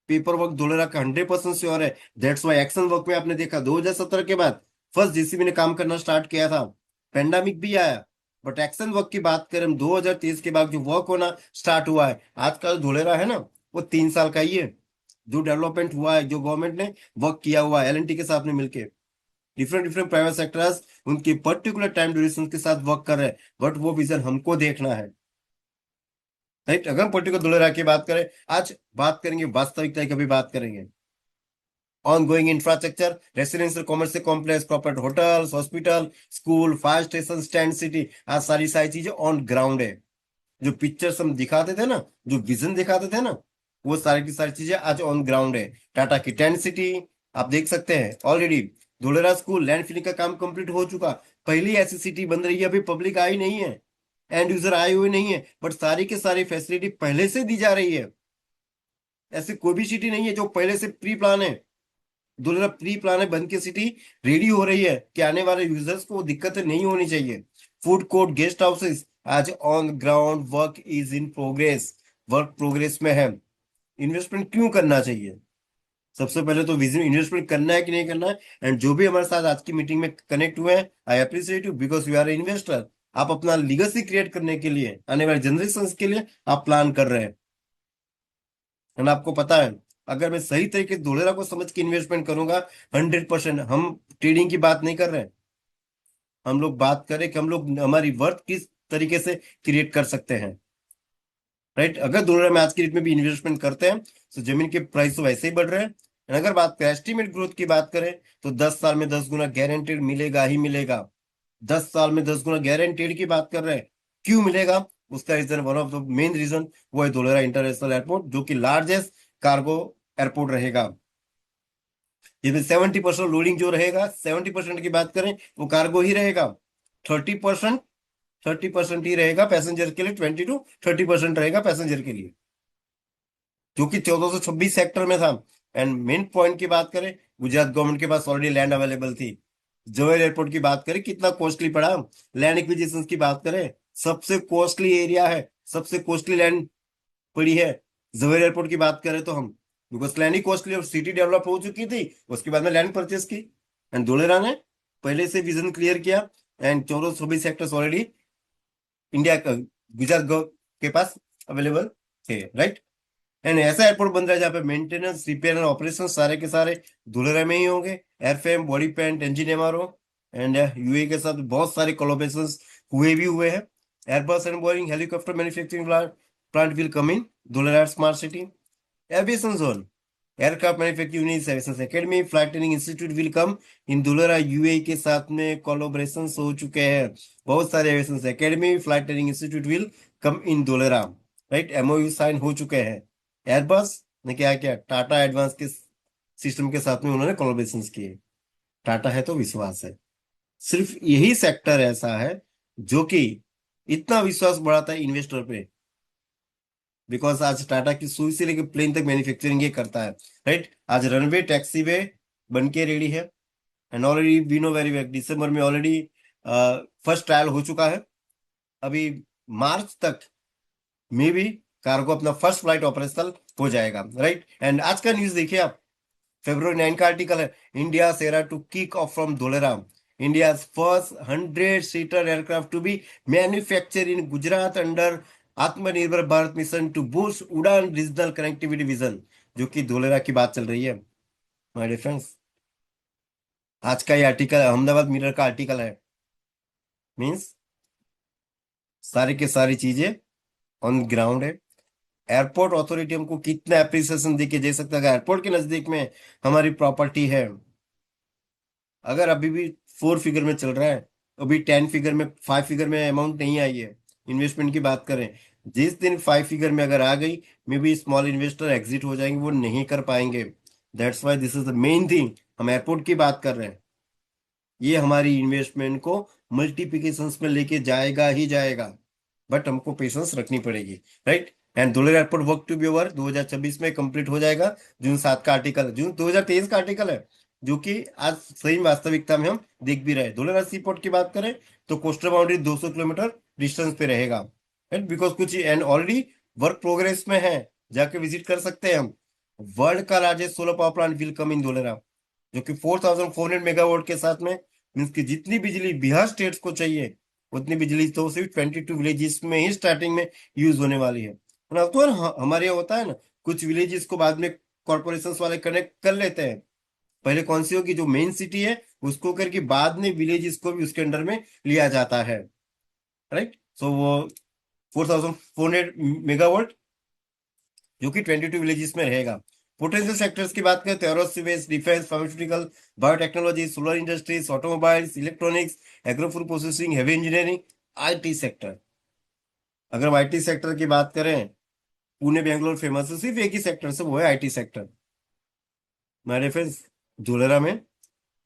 पेपर वर्क धोलेरा का 100% श्योर है। दैट्स वाई एक्शन वर्क में आपने देखा 2017 के बाद फर्स्ट जेसीबी ने काम करना स्टार्ट किया था, पेंडेमिक भी आया, बट एक्शन वर्क की बात करें हम, 2023 के बाद जो वर्क होना स्टार्ट हुआ है, आज का जो धोलेरा है ना, वो 3 साल का ही है। जो डेवलपमेंट हुआ है, जो गवर्नमेंट ने वर्क किया हुआ है एलएनटी के साथ में मिलके, डिफरेंट डिफरेंट प्राइवेट सेक्टर्स उनके पर्टिकुलर टाइम ड्यूरेशन के साथ वर्क कर रहे हैं, बट वो विजन हमको देखना है, राइट। अगर हम पर्टिकुलर धुलेरा की बात करें, आज बात करेंगे वास्तविकता की, कभी बात करेंगे on going infrastructure, residential commercial complex, corporate hotels, hospital, school, fire station, stand city, आज सारी सारी चीजें ऑन ग्राउंड है। जो पिक्चर्स हम दिखाते थे ना, जो विजन दिखाते थे ना, वो सारी की सारी चीजें आज ऑन ग्राउंड है। टाटा की टेंट सिटी आप देख सकते हैं, already Dholera school land filling का काम कंप्लीट हो चुका, पहली ऐसी सिटी बन रही है, अभी पब्लिक आई नहीं है, एंड यूजर आए हुए नहीं है, बट सारी की सारी फैसिलिटी पहले से दी जा रही है। ऐसी कोई भी सिटी नहीं है जो पहले से प्री प्लान है। दुर्लभ प्री प्लान है, बन के सिटी रेडी हो रही है कि आने वाले यूजर्स को दिक्कतें नहीं होनी चाहिए। फूड कोर्ट, गेस्ट हाउसेस, आज on ground work is in progress, work progress में है। इन्वेस्टमेंट क्यों करना चाहिए? सबसे पहले तो विजन, इन्वेस्टमेंट करना है कि नहीं करना है। एंड जो भी हमारे साथ आज की मीटिंग में कनेक्ट हुए हैं, I appreciate you, because you are investor. आप अपना लीगेसी क्रिएट करने के लिए, आने वाले जनरेशन के लिए आप प्लान कर रहे हैं, एंड आपको पता है, अगर मैं सही तरीके से धोलेरा को समझ के इन्वेस्टमेंट करूंगा, 100%, हम ट्रेडिंग की बात नहीं कर रहे हैं, हम लोग बात करें कि हम लोग हमारी वर्थ किस तरीके से क्रिएट कर सकते हैं, राइट। अगर धोलेरा में आज की डेट में भी इन्वेस्टमेंट करते हैं, तो जमीन के प्राइस तो वैसे ही बढ़ रहे हैं। And अगर बात करें एस्टिमेट ग्रोथ की बात करें, तो 10 साल में 10 गुना गारंटेड मिलेगा ही मिलेगा। 10 साल में 10 गुना गारंटेड की बात कर रहे हैं, क्यों मिलेगा? उसका reason, one of the main reason, वो है धोलेरा इंटरनेशनल एयरपोर्ट, जो कि लार्जेस्ट कार्गो एयरपोर्ट रहेगा। जिसमें 70% लोडिंग जो रहेगा, 70% की बात करें वो कार्गो ही रहेगा। 30%, 30% ही रहेगा पैसेंजर के लिए, 20 to 30% रहेगा पैसेंजर के लिए, जो कि 1426 सेक्टर में था। एंड मेन पॉइंट की बात करें, गुजरात गवर्नमेंट के पास ऑलरेडी लैंड अवेलेबल थी। जवेल एयरपोर्ट की बात करें, कितना कॉस्टली पड़ा। लैंड एक्विजिशन की बात करें, सबसे कॉस्टली एरिया है, सबसे कॉस्टली लैंड पड़ी है। जवेल एयरपोर्ट की बात करें तो हम, बिकॉज लैंड ही कॉस्टली और सिटी डेवलप हो चुकी थी, उसके बाद में लैंड परचेस की। एंड धोलेरा ने पहले से विजन क्लियर किया। एंड 1426 सेक्टर्स ऑलरेडी इंडिया का, गुजरात के पास अवेलेबल थे, राइट। एंड ऐसा एयरपोर्ट बन रहा है जहाँ पे मेंटेनेंस, रिपेयर एंड ऑपरेशन सारे के सारे धुलेरा में ही होंगे। Airframe, body paint, engine MRO, and UA के साथ बहुत सारे कोलैबोरेशन हुए हैं। Airbus and Boeing helicopter manufacturing plant will come in Dholera smart city. Aviation zone, aircraft manufacturing unit, aviation academy, flight training institute will come in Dholera. UA के साथ में collaboration हो चुके हैं, बहुत सारे aviation academy, flight training institute will come in Dholera, right. MOU sign हो चुके हैं। एयरबस ने क्या किया, टाटा एडवांस के सिस्टम के साथ में उन्होंने कोलैबोरेशन किए। टाटा है तो विश्वास है। सिर्फ यही सेक्टर ऐसा है जो कि इतना विश्वास बढ़ाता है इन्वेस्टर पे, बिकॉज आज टाटा की सुई से लेकर प्लेन तक मैन्युफैक्चरिंग ये करता है, राइट। आज रनवे, टैक्सी वे बन के रेडी है। And already we know very well, दिसंबर में ऑलरेडी फर्स्ट ट्रायल हो चुका है। अभी मार्च तक में भी कार्गो अपना फर्स्ट फ्लाइट ऑपरेशनल हो जाएगा, राइट। एंड आज का न्यूज देखिए आप, February 9 का आर्टिकल है, इंडिया सेरा to kick off from Dholera, India first 100-सीटर aircraft to be manufacture in Gujarat under Atmanirbhar Bharat mission to boost Udan regional connectivity vision, जो कि धोलेरा की बात चल रही है, माय डियर फ्रेंड्स। आज का ये आर्टिकल अहमदाबाद मिरर का आर्टिकल है। मीन्स सारी की सारी चीजें ऑन ग्राउंड है। एयरपोर्ट अथॉरिटी हमको कितना एप्रिसिएशन दे के दे सकता है, एयरपोर्ट के नजदीक में हमारी प्रॉपर्टी है। अगर अभी भी 4 फिगर में चल रहा है, अभी 10 फिगर में, 5 फिगर में अमाउंट नहीं आई है, इन्वेस्टमेंट की बात करें, जिस दिन 5 फिगर में अगर आ गई, may be small investor exit हो जाएंगे, वो नहीं कर पाएंगे। That's why this is the main thing, हम एयरपोर्ट की बात कर रहे हैं। ये हमारी इन्वेस्टमेंट को मल्टीप्लिकेशंस में लेके जाएगा ही जाएगा, बट हमको पेशेंस रखनी पड़ेगी, right. And Dholera airport work to be over 2026 में कंप्लीट हो जाएगा। जून 7 का आर्टिकल, जून 2023 का आर्टिकल है, जो कि आज सही वास्तविकता में हम देख भी रहे हैं। धुलेरा सी पोर्ट की बात करें तो कोस्टल बाउंड्री 200 किलोमीटर डिस्टेंस पे रहेगा, राइट। बिकॉज कुछ एंड ऑलरेडी वर्क प्रोग्रेस में है, जाके विजिट कर सकते हैं हम। वर्ल्ड का largest solar power plant will come in Dholera, जो कि 4400 मेगावाट के साथ में, मीन्स की जितनी बिजली बिहार स्टेट्स को चाहिए उतनी बिजली तो सिर्फ 22 विलेजेस में ही स्टार्टिंग में यूज होने वाली है ना। तो हमारे यहाँ होता है ना, कुछ विलेजेस को बाद में कॉर्पोरेशन वाले कनेक्ट कर लेते हैं। पहले कौन सी होगी, जो मेन सिटी है उसको करके बाद में विलेजेस को भी उसके अंडर में लिया जाता है, राइट। सो वो 4400 मेगावाट, जो कि 22 विलेजेस में रहेगा। पोटेंशियल सेक्टर्स की बात करें तो aerospace, defence, pharmaceutical, biotechnology, solar industries, automobiles, electronics, agro food processing, heavy engineering, IT sector. अगर हम आईटी सेक्टर की बात करें, पुणे बेंगलोर फेमस है सिर्फ एक ही सेक्टर से, वो है आईटी सेक्टर। मेरे फ्रेंड्स, धुलेरा में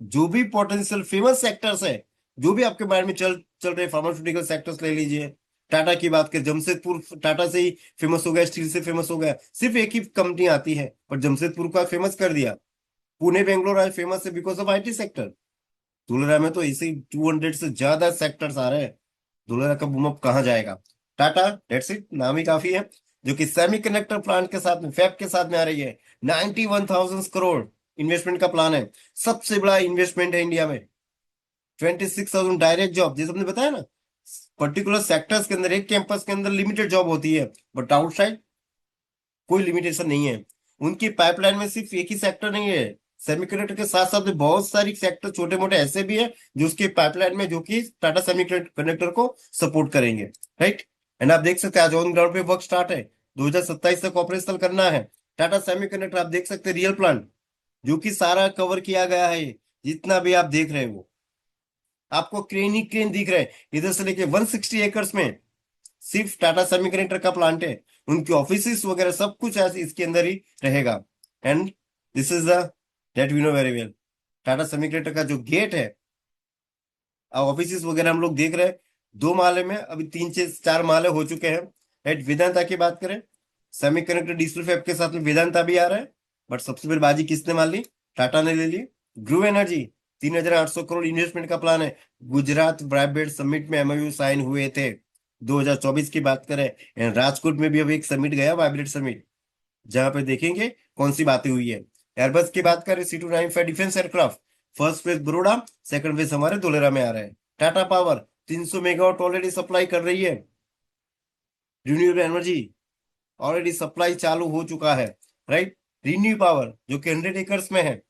जो भी पोटेंशियल फेमस सेक्टर्स है, जो भी आपके बारे में चल चल रहे फार्मास्यूटिकल सेक्टर्स ले लीजिए। टाटा की बात करें, जमशेदपुर टाटा से ही फेमस हो गया, स्टील से फेमस हो गया, सिर्फ एक ही कंपनी आती है और जमशेदपुर का फेमस कर दिया। पुणे बेंगलोर आज फेमस है because of IT sector. Dholera में तो इसी 200 से ज्यादा सेक्टर्स आ रहे हैं। धुलेरा का बूम अप कहाँ जाएगा? टाटा, डेट्स इट, नाम ही काफी है, जो कि सेमीकंडक्टर प्लांट के साथ में, फैब के साथ में आ रही है। 91,000 करोड़ इन्वेस्टमेंट का प्लान है, सबसे बड़ा इन्वेस्टमेंट है इंडिया में। 26,000 डायरेक्ट जॉब, जैसे हमने बताया ना, पर्टिकुलर सेक्टर्स के अंदर, एक कैंपस के अंदर लिमिटेड जॉब होती है, बट आउटसाइड कोई लिमिटेशन नहीं है। उनकी पाइपलाइन में सिर्फ एक ही सेक्टर नहीं है, सेमीकंडक्टर के साथ साथ में बहुत सारी सेक्टर छोटे मोटे ऐसे भी है जो उसके पाइपलाइन में, जो कि टाटा सेमीकंडक्टर को सपोर्ट करेंगे, राइट। एंड आप देख सकते हैं आज ऑन ग्राउंड पे वर्क स्टार्ट है, 2027 तक ऑपरेशनल करना है। टाटा सेमीकंडक्टर आप देख सकते हैं रियल प्लांट, जो कि सारा कवर किया गया है, जितना भी आप देख रहे हैं वो आपको क्रेन ही क्रेन दिख रहे हैं, इधर से लेके 160 एकर्स में सिर्फ टाटा सेमीकंडक्टर का प्लांट है, उनकी ऑफिस वगैरह सब कुछ ऐसे इसके अंदर ही रहेगा। And this is the that we know very well. Tata semiconductor का जो गेट है, ऑफिस वगैरह हम लोग देख रहे हैं, 2 माले में, अभी 3 से 4 माले हो चुके हैं। राइट, वेदांता की बात करें, सेमीकंडक्टर डिजिटल फैब के साथ में वेदांता भी आ रहा है, बट सबसे पहले बाजी किसने मान ली? टाटा ने ले ली। ग्रू एनर्जी, 3,800 करोड़ इन्वेस्टमेंट का प्लान है। गुजरात ब्राइबेट समिट में एमओयू साइन हुए थे, 2024 की बात करें। एंड राजकोट में भी अभी एक समिट गया, वाइब्रेट समिट, जहां पे देखेंगे कौन सी बातें हुई है। एयरबस की बात करें, C295 defence aircraft, first phase Baroda, second phase हमारे धोलेरा में आ रहे हैं। Tata power 300 megawatt already supply कर रही है। रिन्यूएबल एनर्जी ऑलरेडी सप्लाई चालू हो चुका है। राइट, रिन्यू पावर जो कि 100 एकर्स में है।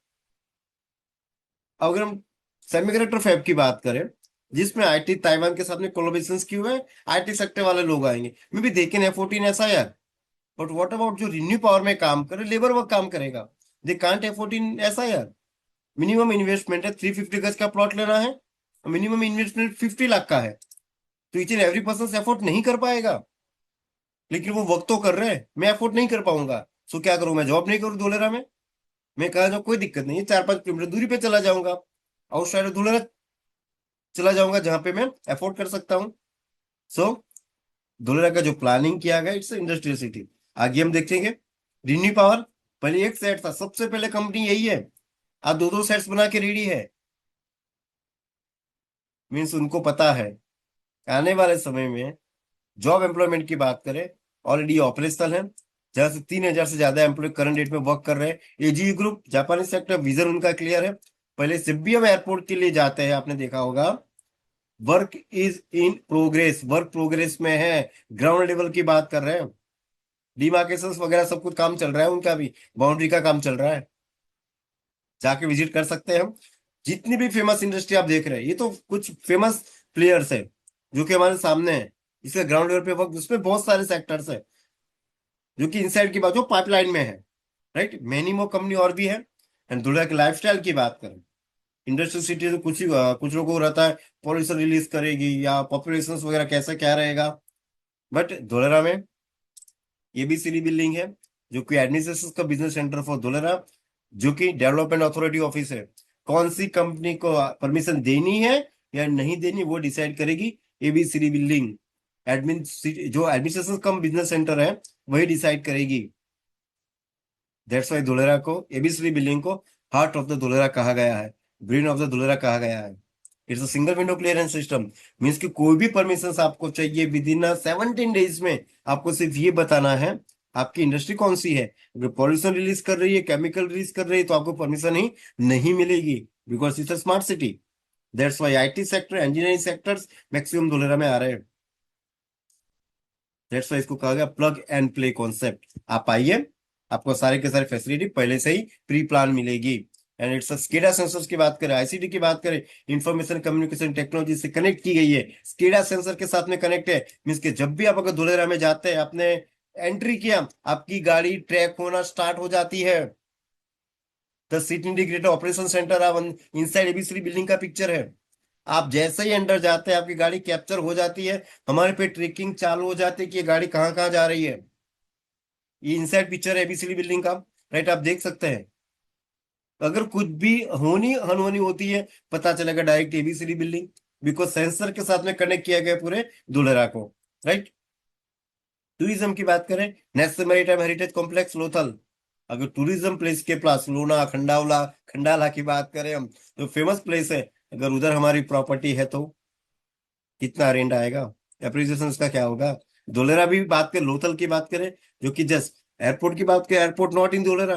अगर हम सेमीकंडक्टर फैब की बात करें, जिसमें आईटी ताइवान के साथ में कोलैबोरेशन किए हुए हैं, आईटी सेक्टर वाले लोग आएंगे। मे भी देखें F14 ऐसा यार, बट व्हाट अबाउट जो रिन्यू पावर में काम करे, लेबर वर्क काम करेगा, दे कांट F14 ऐसा यार। मिनिमम इन्वेस्टमेंट है, 350 गज का प्लॉट लेना है, मिनिमम इन्वेस्टमेंट 50 लाख का है, तो each and every person afford नहीं कर पाएगा। लेकिन वो वक्त तो कर रहे हैं, मैं अफोर्ड नहीं कर पाऊंगा, सो क्या करूं? मैं जॉब नहीं करूं धोलेरा में? मैं कहा जाऊँ, कोई दिक्कत नहीं है, 4-5 किलोमीटर दूरी पे चला जाऊंगा, आउटसाइड धोलेरा चला जाऊंगा, जहां पे मैं अफोर्ड कर सकता हूँ। सो धोलेरा का जो प्लानिंग किया गया, इट्स इंडस्ट्रियल सिटी। आगे हम देखेंगे रिन्यू पावर, पहले एक सेट था, सबसे पहले कंपनी यही है, आज 2-2 सेट्स बना के रेडी है। मीन्स उनको पता है आने वाले समय में जॉब एम्प्लॉयमेंट की बात करें, ऑलरेडी ऑपरेशनल है, जहां से 3,000 से ज्यादा एम्प्लॉय करंट डेट में वर्क कर रहे हैं। एजी ग्रुप जापानी सेक्टर विजन उनका क्लियर है। पहले से भी हम एयरपोर्ट के लिए जाते हैं, आपने देखा होगा, work is in progress, work progress में है। ग्राउंड लेवल की बात कर रहे हैं, डिमार्केशन वगैरह सब कुछ काम चल रहा है, उनका भी बाउंड्री का काम चल रहा है, जाके विजिट कर सकते हैं हम। जितनी भी फेमस इंडस्ट्री आप देख रहे हैं, ये तो कुछ फेमस प्लेयर्स है जो कि हमारे सामने है। इसका ग्राउंड लेवल पे वर्क, उसमें बहुत सारे सेक्टर्स है जो कि इनसाइड की बात जो पाइपलाइन में है। राइट, मैनी मोर कंपनी और भी है। एंड दुनिया की लाइफस्टाइल की बात करें, इंडस्ट्रियल सिटी तो कुछ लोगों को रहता है पॉल्यूशन रिलीज करेगी या पॉपुलेशन वगैरह कैसा क्या रहेगा, बट धोलेरा में एबीसीडी बिल्डिंग है, जो कि एडमिनिस्ट्रेशन का बिजनेस सेंटर फॉर धोलेरा, जो कि डेवलपमेंट अथॉरिटी ऑफिस है। कौन सी कंपनी को परमिशन देनी है या नहीं देनी, वो डिसाइड करेगी एबीसीडी बिल्डिंग। एडमिन जो एडमिनिस्ट्रेशन कम बिजनेस सेंटर है, वही डिसाइड करेगी। दैट्स वाई धुलेरा को, एबीसीडी बिल्डिंग को हार्ट ऑफ द धुलेरा कहा गया है, ब्रेन ऑफ द धुलेरा कहा गया है। It's a single window clearance system, means कि कोई भी परमिशन आपको चाहिए विद इन 17 डेज में, आपको सिर्फ ये बताना है आपकी इंडस्ट्री कौन सी है। अगर पॉल्यूशन रिलीज कर रही है, केमिकल रिलीज कर रही है, तो आपको परमिशन ही नहीं मिलेगी, because it's a smart city. That's why IT sector, engineering sectors maximum Dholera में आ रहे हैं। दैट्स वाई इसको कहा गया प्लग एंड प्ले कॉन्सेप्ट। आप आइए, आपको सारे के सारे फैसिलिटी पहले से ही प्री प्लान मिलेगी। एंड इट्स स्केडा सेंसर्स की बात करें, आईसीटी की बात करें, इंफॉर्मेशन कम्युनिकेशन टेक्नोलॉजी से कनेक्ट की गई है, स्केडा सेंसर के साथ में कनेक्ट है। मीन्स के जब भी आप अगर धुलेरा में जाते हैं, आपने एंट्री किया, आपकी गाड़ी ट्रैक होना स्टार्ट हो जाती है। The city integrated operation centre inside ABC building का पिक्चर है। आप जैसे ही अंदर जाते हैं, आपकी गाड़ी कैप्चर हो जाती है, हमारे पे ट्रैकिंग चालू हो जाती है कि ये गाड़ी कहाँ कहाँ जा रही है। ये इनसाइड पिक्चर है एबीसीडी बिल्डिंग का। राइट, आप देख सकते हैं, अगर कुछ भी होनी अनहोनी होती है, पता चलेगा direct ABCD building, because sensor के साथ में कनेक्ट किया गया पूरे धुलेरा को। राइट, टूरिज्म की बात करें, national maritime heritage complex Lothal, अगर टूरिज्म प्लेस के पास लूना खंडावला खंडाला की बात करें हम, तो फेमस प्लेस है। अगर उधर हमारी प्रॉपर्टी है तो कितना रेंट आएगा, एप्रिसिएशन उसका क्या होगा। धोलेरा भी बात करें, लोथल की बात करें, जो कि जस्ट एयरपोर्ट की बात करें, airport not in Dholera,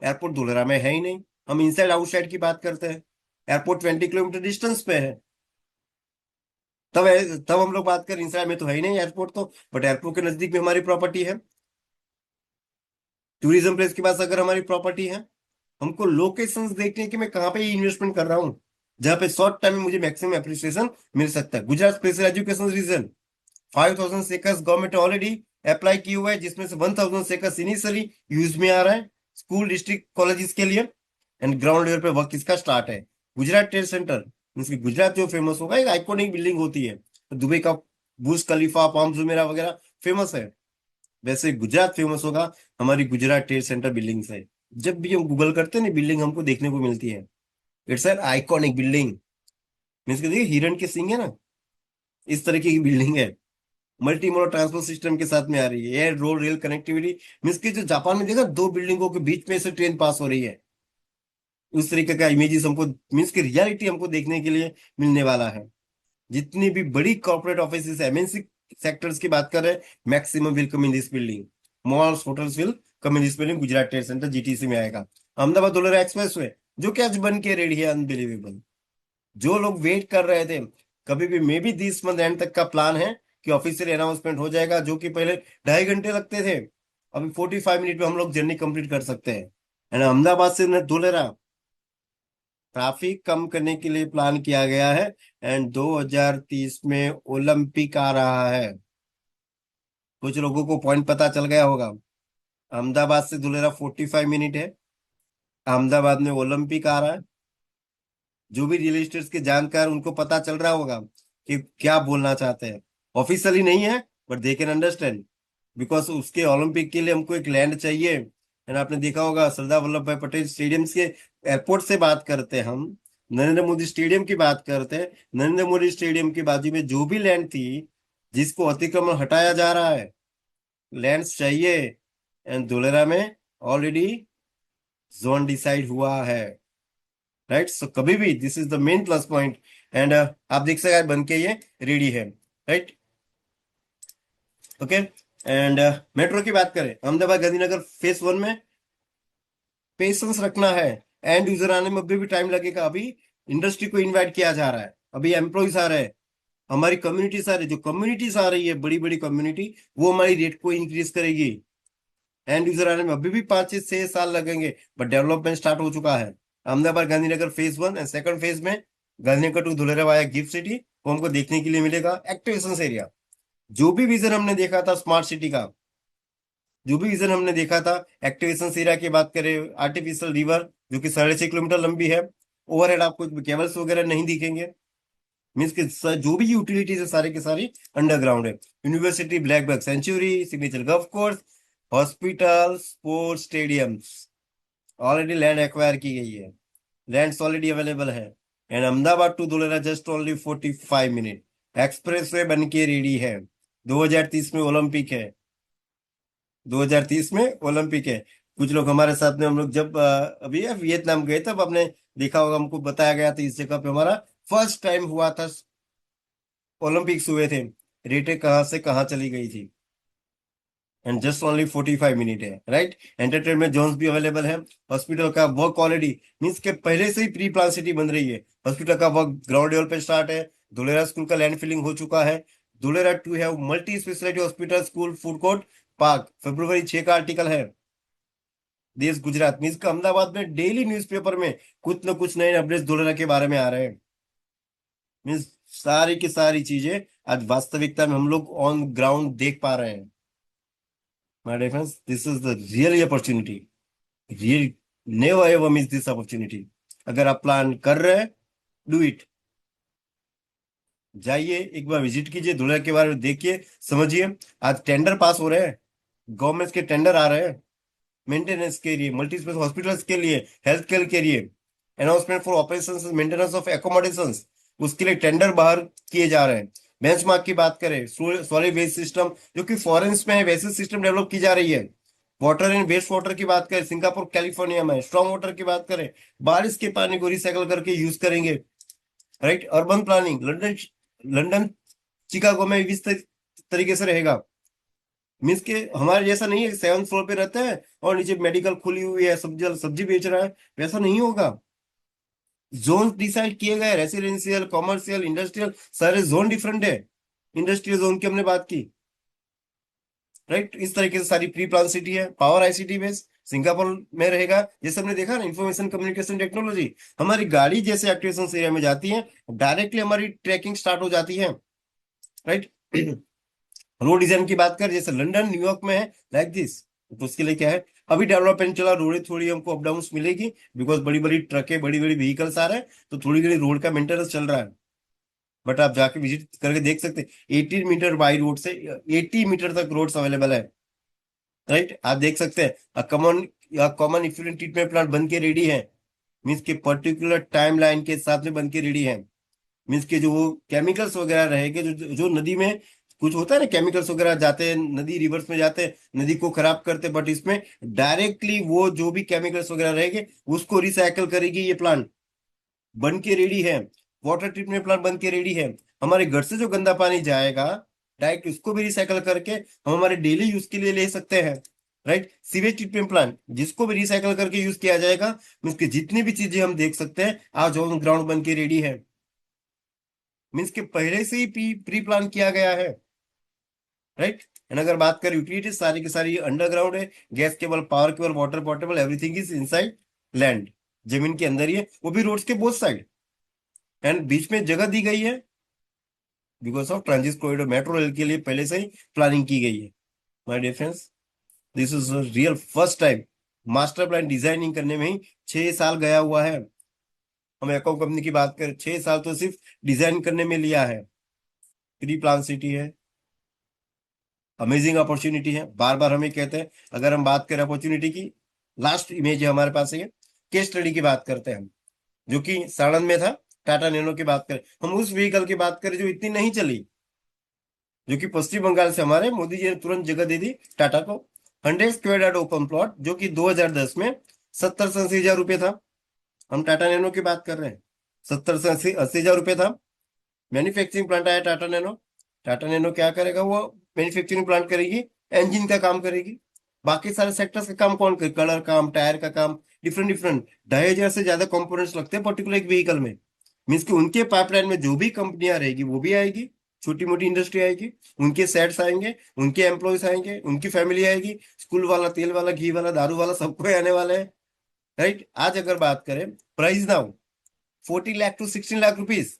airport Dholera में है ही नहीं। हम इनसाइड आउटसाइड की बात करते हैं, एयरपोर्ट 20 किलोमीटर डिस्टेंस पे है, तब तब हम लोग बात करें, इनसाइड में तो है ही नहीं एयरपोर्ट तो, बट एयरपोर्ट के नजदीक में हमारी प्रॉपर्टी है। टूरिज्म प्लेस के पास अगर हमारी प्रॉपर्टी है, हमको लोकेशंस देखने हैं कि मैं कहाँ पे इन्वेस्टमेंट कर रहा हूँ, जहाँ पे शॉर्ट टाइम में मुझे मैक्सिमम एप्रिसिएशन मिल सकता है। Gujarat special education region, 5,000 acres government already apply की हुआ है, जिसमें से 1,000 एकर्स इनिशियली यूज में आ रहा है स्कूल डिस्ट्रिक्ट कॉलेजेस के लिए। एंड ग्राउंड लेवल पे वर्क इसका स्टार्ट है। Gujarat trade centre, means Gujarat जो फेमस होगा, एक आइकॉनिक बिल्डिंग होती है, दुबई का बुर्ज खलीफा, पाम जुमेरा वगैरह फेमस है, वैसे गुजरात फेमस होगा हमारी गुजरात ट्रेड सेंटर बिल्डिंग से। जब भी हम गूगल करते हैं ना, बिल्डिंग हमको देखने को मिलती है। It's an iconic building. Means के देखिए हिरण के सींग है ना, इस तरीके की बिल्डिंग है। मल्टी मोड ट्रांसपोर्ट सिस्टम के साथ में आ रही है, air road rail connectivity. Means की जो जापान में देखा, दो बिल्डिंगों के बीच में से ट्रेन पास हो रही है, उस तरीके का इमेजेस हमको, मीन्स की रियलिटी हमको देखने के लिए मिलने वाला है। जितनी भी बड़ी कॉर्पोरेट ऑफिस एमएनसी सेक्टर्स की बात कर रहे हैं, maximum will come in this building. Malls hotels will come in this building, Gujarat trade centre GTC में आएगा। अहमदाबाद धोलेरा एक्सप्रेस वे जो कि आज बन के रेडी है, अनबिलीवेबल। जो लोग वेट कर रहे थे, कभी भी may be this month and तक का प्लान है कि ऑफिशियल अनाउंसमेंट हो जाएगा, जो कि पहले 2.5 घंटे लगते थे, अभी 45 मिनट में हम लोग जर्नी कंप्लीट कर सकते हैं। एंड अहमदाबाद से धुलेरा ट्रैफिक कम करने के लिए प्लान किया गया है। एंड 2030 में ओलंपिक आ रहा है। कुछ लोगों को पॉइंट पता चल गया होगा। अहमदाबाद से धुलेरा 45 मिनट है, अहमदाबाद में ओलंपिक आ रहा है। जो भी रियल एस्टेट के जानकार, उनको पता चल रहा होगा कि क्या बोलना चाहते हैं। ऑफिशियली नहीं है, but they can understand, because उसके ओलंपिक के लिए हमको एक लैंड चाहिए। एंड आपने देखा होगा सरदार वल्लभ भाई पटेल स्टेडियम के एयरपोर्ट से बात करते हैं हम, नरेंद्र मोदी स्टेडियम की बात करते हैं, नरेंद्र मोदी स्टेडियम की बाजू में जो भी लैंड थी जिसको अतिक्रमण हटाया जा रहा है, लैंड्स चाहिए। एंड धुलेरा में ऑलरेडी जोन डिसाइड हुआ है, राइट। सो कभी भी this is the main plus point. And आप देख सकते हैं बन के ये रेडी है, राइट। ओके। एंड मेट्रो की बात करें, अहमदाबाद गांधीनगर फेज 1 में पेशेंस रखना है। एंड यूजर आने में अभी भी टाइम लगेगा। अभी इंडस्ट्री को इनवाइट किया जा रहा है, अभी एम्प्लॉयज आ रहे हैं, हमारी कम्युनिटीज आ रही है। जो कम्युनिटीज आ रही है, बड़ी बड़ी कम्युनिटी, वो हमारी रेट को इंक्रीज करेगी। एंड यूजर आने में अभी भी 5 से 6 साल लगेंगे, बट डेवलपमेंट स्टार्ट हो चुका है। Ahmedabad Gandhinagar phase 1 and second phase में Gandhinagar to Dholera via GIFT City वो हमको देखने के लिए मिलेगा। एक्टिवेशन एरिया, जो भी विजन हमने देखा था स्मार्ट सिटी का, जो भी विजन हमने देखा था एक्टिवेशन एरिया की बात करें, आर्टिफिशियल रिवर जो कि 6.5 किलोमीटर लंबी है, ओवरहेड आपको केबल्स वगैरह नहीं दिखेंगे। मीन्स कि जो भी यूटिलिटीज है सारी की सारी अंडरग्राउंड है। University, Blackburg century, signature golf course, hospital, sports stadiums, already land acquire की गई है, लैंड ऑलरेडी अवेलेबल है। And Ahmedabad to Dholera just only 45 minute, express way बन के रेडी है। 2030 में ओलंपिक है, 2030 में ओलंपिक है। कुछ लोग हमारे साथ में, हम लोग जब अभी वियतनाम गए तब आपने देखा होगा, हमको बताया गया था इस जगह पे हमारा फर्स्ट टाइम हुआ था, ओलंपिक्स हुए थे। रेटे कहाँ से कहाँ चली गई थी। एंड जस्ट ओनली 45 मिनट है, राइट। एंटरटेनमेंट जोन्स भी अवेलेबल है। हॉस्पिटल का वर्क ऑलरेडी, मीन्स के पहले से ही प्री प्लान सिटी बन रही है। हॉस्पिटल का वर्क ग्राउंड लेवल पे स्टार्ट है। धुलेरा स्कूल का लैंड फिलिंग हो चुका है। Dholera to have multi speciality hospital, school, food court, park. February 6 का आर्टिकल है देश गुजरात। मीन्स का अहमदाबाद में डेली न्यूज़पेपर में कुछ न कुछ नए अपडेट्स धुलेरा के बारे में आ रहे हैं। मीन्स सारी की सारी चीजें आज वास्तविकता में हम लोग ऑन ग्राउंड देख पा रहे हैं। My dear friends, this is the real opportunity, real, never ever miss this opportunity. अगर आप प्लान कर रहे हैं, डू इट। जाइए एक बार विजिट कीजिए, धुलेरा के बारे में देखिए, समझिए। आज टेंडर पास हो रहे हैं, गवर्नमेंट के टेंडर आ रहे हैं मेंटेनेंस के लिए, मल्टी स्पेस हॉस्पिटल्स के लिए, हेल्थ केयर के लिए, announcement for operations maintenance of accommodations, उसके लिए टेंडर बाहर किए जा रहे हैं। बेंचमार्क की बात करें, सॉलिड वेस्ट सिस्टम जो कि फॉरेन्स में है, वैसे सिस्टम डेवलप की जा रही है। वाटर एंड वेस्ट वाटर की बात करें, सिंगापुर कैलिफोर्निया में। स्ट्रॉन्ग वाटर की बात करें, बारिश के पानी को रिसाइकल करके यूज करेंगे, right. Urban planning, London, London Chicago में इस तरीके से रहेगा। मीन्स के हमारे जैसा नहीं है 7th फ्लोर पे रहता है और नीचे मेडिकल खुली हुई है, सब्जी सब्जी बेच रहा है, वैसा नहीं होगा। जोन डिसाइड किए गए, रेसिडेंशियल, कॉमर्शियल, इंडस्ट्रियल, सारे जोन डिफरेंट है। इंडस्ट्रियल जोन की हमने बात की, राइट। इस तरीके से सारी प्री प्लान सिटी है। पावर आईसीटी बेस सिंगापुर में रहेगा। जैसे हमने देखा ना, इंफॉर्मेशन कम्युनिकेशन टेक्नोलॉजी, हमारी गाड़ी जैसे एक्टिवेशन एरिया में जाती है, डायरेक्टली हमारी ट्रैकिंग स्टार्ट हो जाती है, राइट। रोड डिजाइन की बात कर, जैसे लंदन, न्यूयॉर्क में है, लाइक दिस। तो उसके लिए क्या है, अभी डेवलपमेंट चला, रोड थोड़ी हमको अप डाउन मिलेगी, बिकॉज बड़ी बड़ी ट्रकें, बड़ी बड़ी व्हीकल्स आ रहे हैं, तो थोड़ी घड़ी रोड का मेंटेनेंस चल रहा है। बट आप जाके विजिट करके देख सकते हैं 18 मीटर बाई रोड से 80 मीटर तक रोड्स अवेलेबल है, राइट। आप देख सकते हैं कॉमन इफ्लुएंट ट्रीटमेंट प्लांट बन के रेडी है, मीन्स के पर्टिकुलर टाइम लाइन के हिसाब से बन के रेडी है। मीन्स के जो वो केमिकल्स वगैरह रहेंगे जो नदी में कुछ होता है ना, केमिकल्स वगैरह जाते हैं नदी रिवर्स में जाते हैं, नदी को खराब करते हैं, बट इसमें डायरेक्टली वो जो भी केमिकल्स वगैरह रहेंगे उसको रिसाइकल करेगी ये प्लांट, बन के रेडी है। वाटर ट्रीटमेंट प्लांट बन के रेडी है। हमारे घर से जो गंदा पानी जाएगा डायरेक्ट उसको भी रिसाइकल करके हम हमारे डेली यूज के लिए ले सकते हैं, राइट। सीवेज ट्रीटमेंट प्लांट जिसको भी रिसाइकल करके यूज किया जाएगा, मीन्स की जितनी भी चीजें हम देख सकते हैं आज ऑन ग्राउंड बन के रेडी है, मीन्स के पहले से ही प्री प्लान किया गया है, राइट। एंड अगर बात करें यूटिलिटीज सारी की सारी अंडरग्राउंड है, gas cable, power cable, water portable, everything is inside land, जमीन के अंदर ही है, वो भी रोड्स के बोथ साइड। एंड बीच में जगह दी गई है because of transit corridor, metro rail के लिए पहले से ही प्लानिंग की गई है। My dear friends, this is real first time master plan designing करने में ही 6 साल गया हुआ है। हम एकॉम कंपनी की बात करें 6 साल तो सिर्फ डिजाइन करने में लिया है। प्री प्लान सिटी है, अमेजिंग अपॉर्चुनिटी है, बार बार हमें कहते हैं। अगर हम बात करें अपॉर्चुनिटी की, लास्ट इमेज है हमारे पास, ये केस स्टडी की बात करते हैं हम, जो कि साणंद में था। टाटा नैनो की बात करें, हम उस व्हीकल की बात करें जो इतनी नहीं चली, जो कि पश्चिम बंगाल से हमारे मोदी जी ने तुरंत जगह दे दी टाटा को। 100 स्क्वायर यार्ड ओपन प्लॉट जो कि 2010 में 70 से 80 हजार रुपये था। हम टाटा नैनो की बात कर रहे हैं, 70 से 80 हजार रुपये था। मैन्युफैक्चरिंग प्लांट आया टाटा नैनो। टाटा नैनो क्या करेगा, वो मैन्युफैक्चरिंग प्लांट करेगी, इंजन का काम करेगी, बाकी सारे सेक्टर्स का काम कौन करे, कलर काम, टायर का काम, डिफरेंट डिफरेंट 2,500 से ज्यादा कंपोनेंट्स लगते हैं पर्टिकुलर एक व्हीकल में। मीन्स कि उनके पाइपलाइन में जो भी कंपनियां रहेगी वो भी आएगी, छोटी मोटी इंडस्ट्री आएगी, उनके सेट्स आएंगे, उनके एम्प्लॉयज आएंगे, उनकी फैमिली आएगी, स्कूल वाला, तेल वाला, घी वाला, दारू वाला, सबको आने वाला है, राइट। आज अगर बात करें price now 40 lakh to 16 lakh rupees,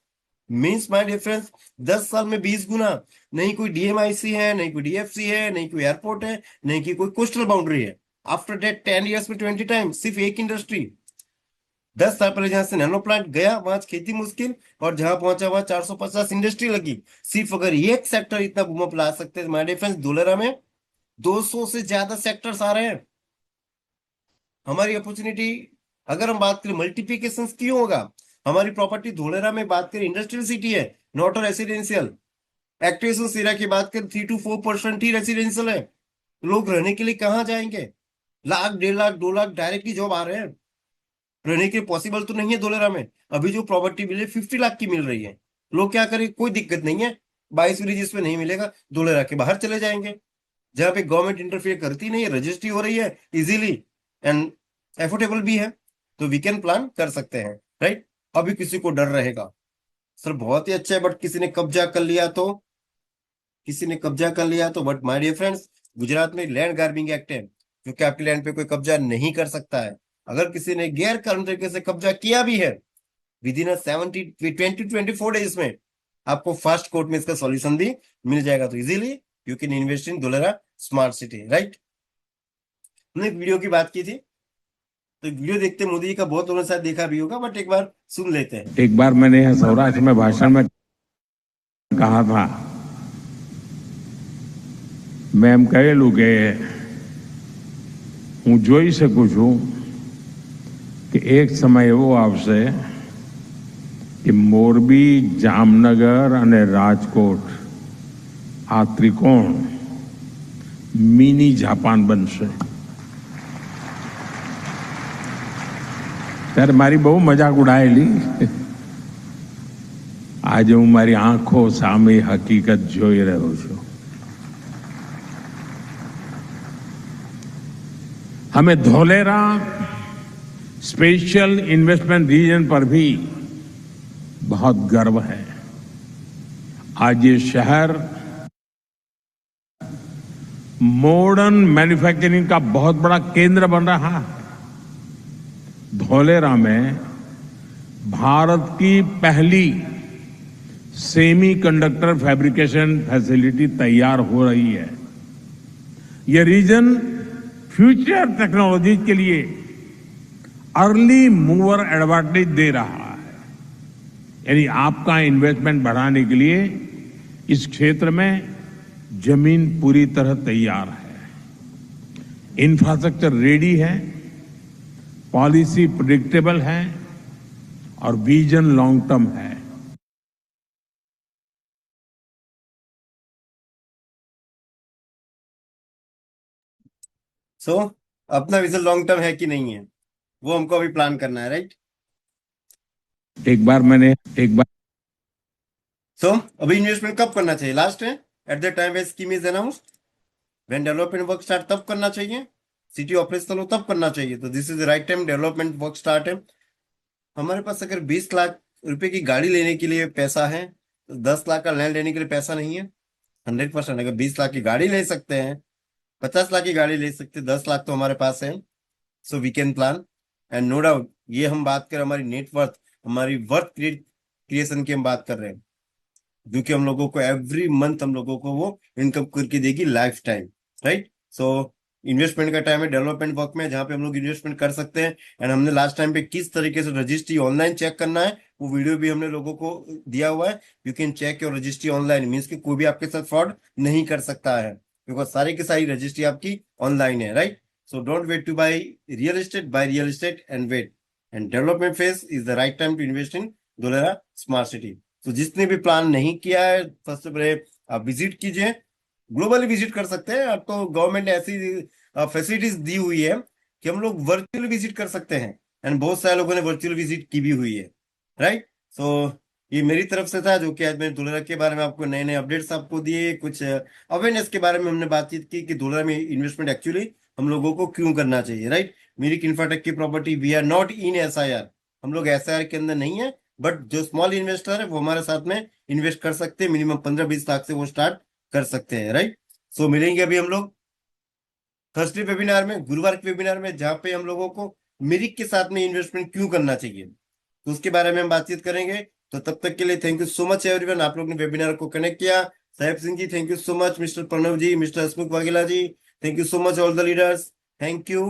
means my difference 10 साल में 20 गुना। नहीं कोई डीएमआईसी है, नहीं कोई डीएफसी है, नहीं कोई एयरपोर्ट है, नहीं कि कोई कोस्टल बाउंड्री है। आफ्टर दैट 10 ईयर्स में 20 टाइम्स, सिर्फ एक इंडस्ट्री। 10 साल पहले जहां से नैनो प्लांट गया वहां खेती मुश्किल, और जहां पहुंचा वहां 450 इंडस्ट्री लगी। सिर्फ अगर एक सेक्टर इतना बूम अप ला सकते हैं, माय डिफरेंस धुलेरा में 200 से ज्यादा सेक्टर्स आ रहे हैं। हमारी अपॉर्चुनिटी अगर हम बात करें मल्टीप्लीकेशन क्यों होगा, हमारी प्रॉपर्टी धोलेरा में बात करें इंडस्ट्रियल सिटी है, नॉट रेसिडेंशियल। एक्टिवेशन सीरा की बात करें 3 to 4% ही रेसिडेंशियल है। लोग रहने के लिए कहाँ जाएंगे, लाख, 1.5 लाख, 2 लाख डायरेक्टली जॉब आ रहे हैं, रहने के पॉसिबल तो नहीं है धोलेरा में। अभी जो प्रॉपर्टी मिले 50 लाख की मिल रही है, लोग क्या करें, कोई दिक्कत नहीं है, 22 विलेजेस में नहीं मिलेगा, धोलेरा के बाहर चले जाएंगे जहां पे गवर्नमेंट इंटरफेयर करती नहीं है, रजिस्ट्री हो रही है इजीली एंड एफोर्डेबल भी है, तो वी कैन प्लान कर सकते हैं, राइट। अभी किसी को डर रहेगा सर बहुत ही अच्छा है, बट किसी ने कब्जा कर लिया तो, but my dear friends, Gujarat में लैंड गार्बिंग एक्ट है, जो कि आपके लैंड पे कोई कब्जा नहीं कर सकता है। अगर किसी ने गैर कानूनी तरीके से कब्जा किया भी है, विद इन 20-24 डेज में आपको फास्ट कोर्ट में इसका सॉल्यूशन भी मिल जाएगा। तो easily you can invest in Dholera smart city, right. हमने एक वीडियो की बात की थी, तो वीडियो देखते मोदी जी का बहुत लोगों ने शायद देखा भी होगा, बट एक बार सुन लेते हैं। एक बार मैंने सौराष्ट्र में भाषण में कहा था, मैं એમ કહેલું કે હું જોઈ શકું છું કે એક સમય એવો આવશે કે મોરબી, જામનગર અને રાજકોટ આ ત્રિકોણ મિની જાપાન બનશે। ત્યારે મારી બહુ મજાક ઉડાયેલી, આજે હું મારી આંખો સામે હકીકત જોઈ રહ્યો છું। हमें धोलेरा स्पेशल इन्वेस्टमेंट रीजन पर भी बहुत गर्व है। आज ये शहर मॉडर्न मैन्युफैक्चरिंग का बहुत बड़ा केंद्र बन रहा है। धोलेरा में भारत की पहली सेमीकंडक्टर फैब्रिकेशन फैसिलिटी तैयार हो रही है। ये रीजन फ्यूचर टेक्नोलॉजी के लिए अर्ली मूवर एडवांटेज दे रहा है। यानी आपका इन्वेस्टमेंट बढ़ाने के लिए इस क्षेत्र में जमीन पूरी तरह तैयार है, इंफ्रास्ट्रक्चर रेडी है, पॉलिसी प्रिडिक्टेबल है और विजन लॉन्ग टर्म है। सो अपना विजन लॉन्ग टर्म है कि नहीं है, वो हमको अभी प्लान करना है, राइट? एक बार सो अभी इन्वेस्टमेंट कब करना चाहिए? लास्ट है at the time scheme is announced, when development work start तब करना चाहिए, सिटी ऑपरेशनल हो तब करना चाहिए। तो this is the right time, development work start है। हमारे पास अगर 20 लाख रुपए की गाड़ी लेने के लिए पैसा है तो 10 लाख का लैंड लेने के लिए पैसा नहीं है। 100%। अगर 20 लाख की गाड़ी ले सकते हैं, 50 लाख की गाड़ी ले सकते हैं, 10 लाख तो हमारे पास है। So we can plan and no doubt ये हम बात कर हमारी नेटवर्थ, हमारी वर्थ क्रिएशन की हम बात कर रहे हैं, जो कि हम लोगों को एवरी मंथ हम लोगों को वो इनकम करके देगी life time, right? So investment का टाइम है डेवलपमेंट वर्क में, जहां पे हम लोग इन्वेस्टमेंट कर सकते हैं। एंड हमने लास्ट टाइम पे किस तरीके से रजिस्ट्री ऑनलाइन चेक करना है वो वीडियो भी हमने लोगों को दिया हुआ है। You can check your registry online, means कि कोई भी आपके साथ फ्रॉड नहीं कर सकता है, बिकॉज सारी की सारी रजिस्ट्री आपकी ऑनलाइन है, right? So don't wait to buy real estate and wait, and development phase is the right time to invest in Dholera smart city. तो जिसने भी प्लान नहीं किया है, फर्स्ट से पहले आप विजिट कीजिए, ग्लोबली विजिट कर सकते हैं। आपको गवर्नमेंट ने ऐसी फैसिलिटीज दी हुई है कि हम लोग वर्चुअल विजिट कर सकते हैं, एंड बहुत सारे लोगों ने वर्चुअल विजिट की भी हुई है, राइट? सो ये मेरी तरफ से था, जो कि आज मैंने धुलेरा के बारे में आपको नए नए अपडेट्स आपको दिए, कुछ अवेयरनेस के बारे में हमने बातचीत की कि धुलेरा में इन्वेस्टमेंट एक्चुअली हम लोगों को क्यों करना चाहिए, राइट? मेरी इन्फ्राटेक की property, we are not in SIR, हम लोग SIR के अंदर नहीं है, बट जो स्मॉल इन्वेस्टर है वो हमारे साथ में इन्वेस्ट कर सकते हैं, मिनिमम 15-20 लाख से वो स्टार्ट कर सकते हैं, राइट? सो मिलेंगे अभी हम लोग थर्सडे वेबिनार में, गुरुवार के वेबिनार में, जहां पे हम लोगों को मिरिक के साथ में इन्वेस्टमेंट क्यों करना चाहिए तो उसके बारे में हम बातचीत करेंगे। तो तब तक के लिए thank you so much everyone, आप लोग ने वेबिनार को कनेक्ट किया। Saheb Singh ji thank you so much, mister Pranav ji, mister Hasmukh Vaghela ji thank you so much, all the leaders thank you.